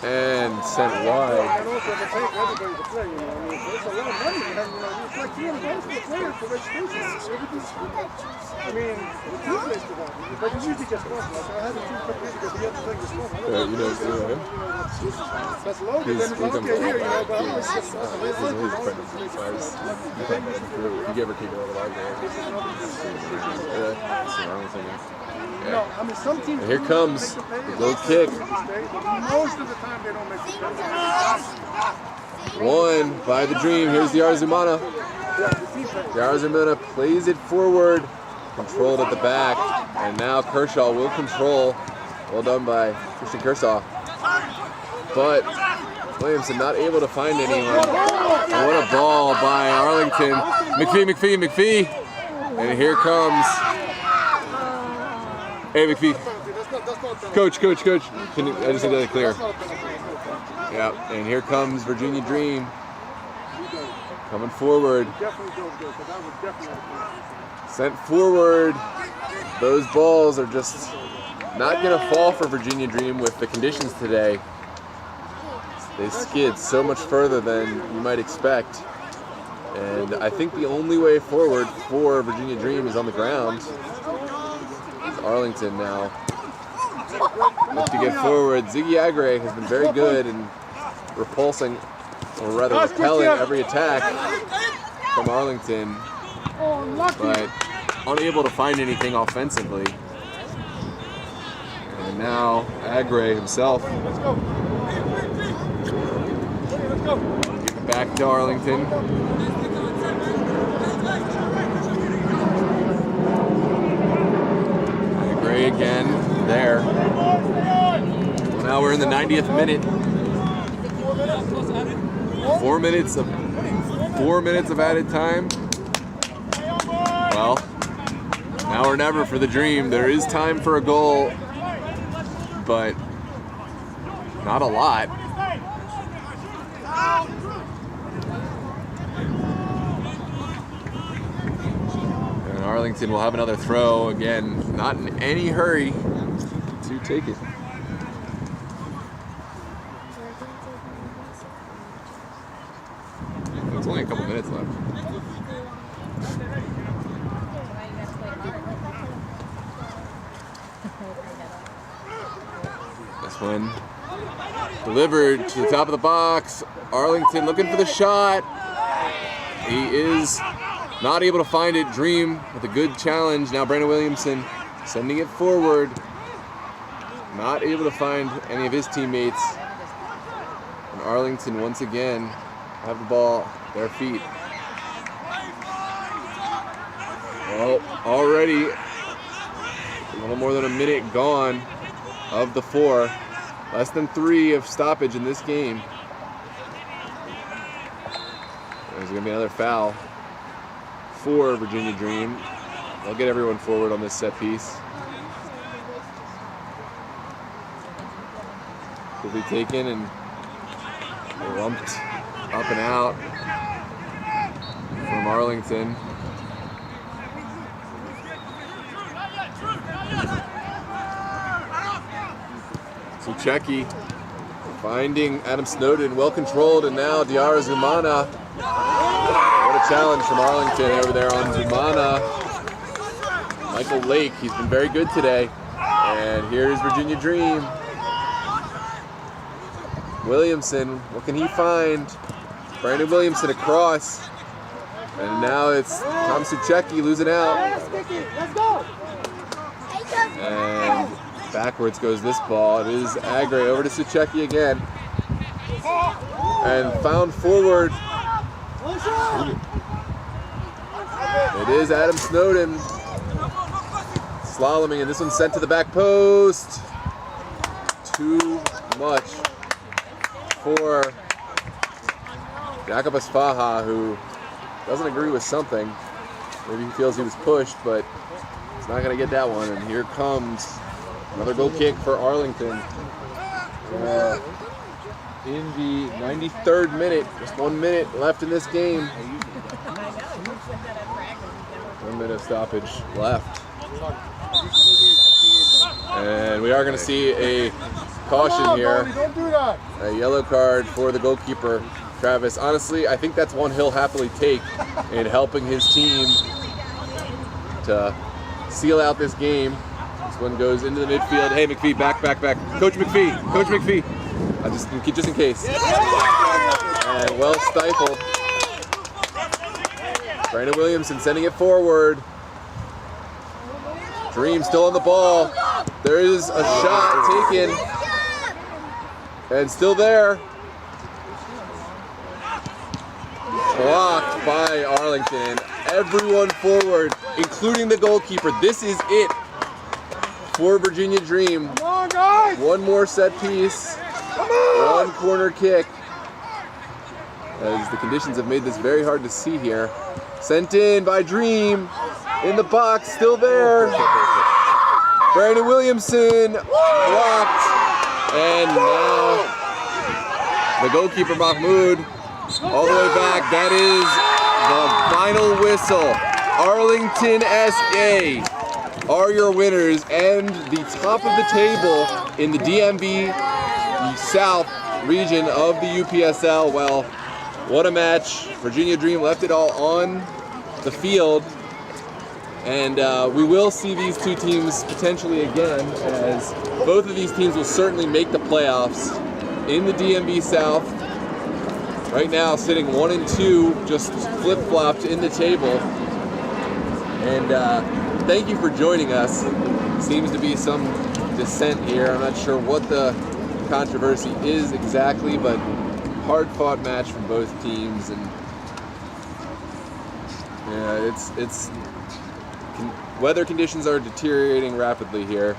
and sent wide. And also they pay for everybody to play. I mean, it's a lot of money. It's like $300 for the players for registration. I mean, it's useless to them. But it usually gets cost. Like I had a team come here because he had to take this one. You know him? That's low. Then it's like, okay, here, but I'm just you ever kick it out of the library? No, I mean, some teams. And here comes the goal kick. Most of the time they don't make the One by the Dream. Here's the Arzumana. The Arzumana plays it forward, controlled at the back, and now Kershaw will control. Well done by Christian Kershaw. But Williamson not able to find anyone. And what a ball by Arlington. McPhee. And here comes. Hey, McPhee. Coach. Can you, I just need that clear. Yeah, and here comes Virginia Dream. Coming forward. Sent forward. Those balls are just not going to fall for Virginia Dream with the conditions today. They skid so much further than you might expect. And I think the only way forward for Virginia Dream is on the ground. It's Arlington now. Look to get forward. Ziggy Agre has been very good in repulsing, or rather repelling every attack from Arlington, but unable to find anything offensively. And now Agre himself. Give it back to Arlington. Agre again there. Well, now we're in the 90th minute. 4 minutes of added time. Well, now or never for the Dream. There is time for a goal, but not a lot. And Arlington will have another throw. Again, not in any hurry to take it. There's only a couple minutes left. This one delivered to the top of the box. Arlington looking for the shot. He is not able to find it. Dream with a good challenge. Now Brandon Williamson sending it forward. Not able to find any of his teammates. And Arlington once again have the ball at their feet. Well, already a little more than a minute gone of the 4. Less than 3 of stoppage in this game. There's going to be another foul for Virginia Dream. They'll get everyone forward on this set piece. Will be taken and lumped up and out from Arlington. Sucheki finding Adam Snowden, well controlled, and now Diarra Zumana. What a challenge from Arlington over there on Zumana. Michael Lake, he's been very good today. And here's Virginia Dream. Williamson, what can he find? Brandon Williamson across. And now it's Tom Sucheki losing out. And backwards goes this ball. It is Agre over to Sucheki again. And found forward. It is Adam Snowden slaloming, and this one's sent to the back post. Too much for Jakob Asfaha, who doesn't agree with something. Maybe he feels he was pushed, but he's not going to get that one. And here comes another goal kick for Arlington. In the 93rd minute, just 1 minute left in this game. 1 minute of stoppage left. And we are going to see a caution here. A yellow card for the goalkeeper, Travis. Honestly, I think that's one he'll happily take in helping his team to seal out this game. This one goes into the midfield. Hey, McPhee, back. Coach McPhee. Just in case. And well stifled. Brandon Williamson sending it forward. Dream still on the ball. There is a shot taken. And still there. Blocked by Arlington. Everyone forward, including the goalkeeper. This is it for Virginia Dream. Come on, guys. One more set piece. One corner kick. As the conditions have made this very hard to see here. Sent in by Dream. In the box, still there. Brandon Williamson blocked. And now the goalkeeper Mahmoud all the way back. That is the final whistle. Arlington SK are your winners and the top of the table in the DMV South region of the UPSL. Well, what a match. Virginia Dream left it all on the field. And we will see these two teams potentially again, as both of these teams will certainly make the playoffs in the DMV South. Right now, sitting 1 and 2, just flip-flopped in the table. And thank you for joining us. Seems to be some dissent here. I'm not sure what the controversy is exactly, but hard-fought match from both teams. And yeah, it's weather conditions are deteriorating rapidly here.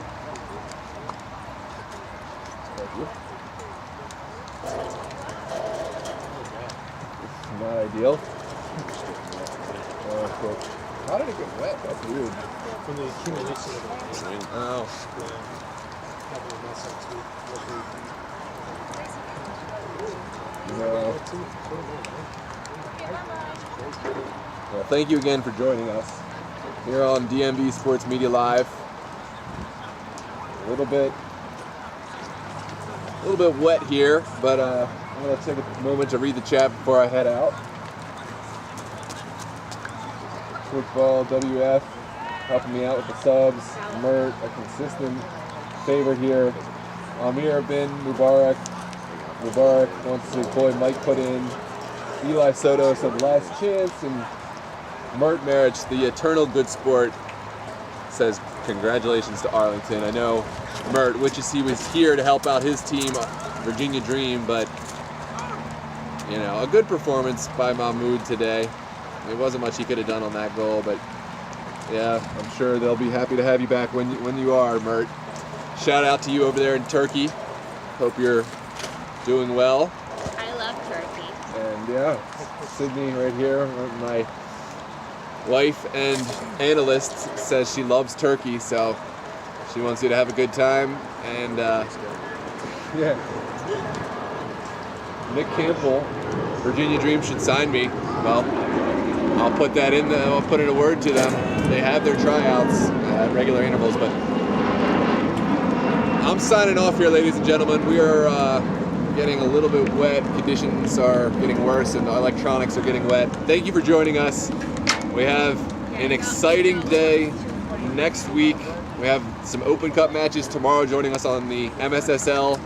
Not ideal. How did it get wet? That's weird. From the accumulation of the rain. Oh. No. Well, thank you again for joining us. here on DMV Sports Media Live. A little bit wet here, but I'm gonna take a moment to read the chat before I head out. Football WF helping me out with the subs. Mert, a consistent favorite here. Amir bin Mubarak wants to boy Mike put in. Eli Soto said last chance, and Mert Marich, the eternal good sport, says congratulations to Arlington. I know Mert wishes he was here to help out his team, Virginia Dream, but you know, a good performance by Mahmoud today. There wasn't much he could have done on that goal, but yeah, I'm sure they'll be happy to have you back when you are, Mert. Shout out to you over there in Turkey. Hope you're doing well. I love turkey. And yeah, Sydney right here, my wife and analyst, says she loves turkey, so she wants you to have a good time. And yeah, Nick Campbell, Virginia Dream should sign me. Well, I'll put that in. I'll put in a word to them. They have their tryouts at regular intervals, but I'm signing off here, ladies and gentlemen. We are getting a little bit wet. Conditions are getting worse, and the electronics are getting wet. Thank you for joining us. We have an exciting day next week. We have some Open Cup matches tomorrow. Joining us on the MSSL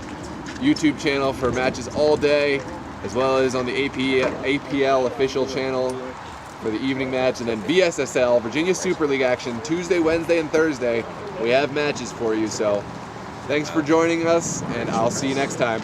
YouTube channel for matches all day, as well as on the APL official channel for the evening match, and then VSSL, Virginia Super League action, Tuesday, Wednesday, and Thursday. We have matches for you, so thanks for joining us, and I'll see you next time.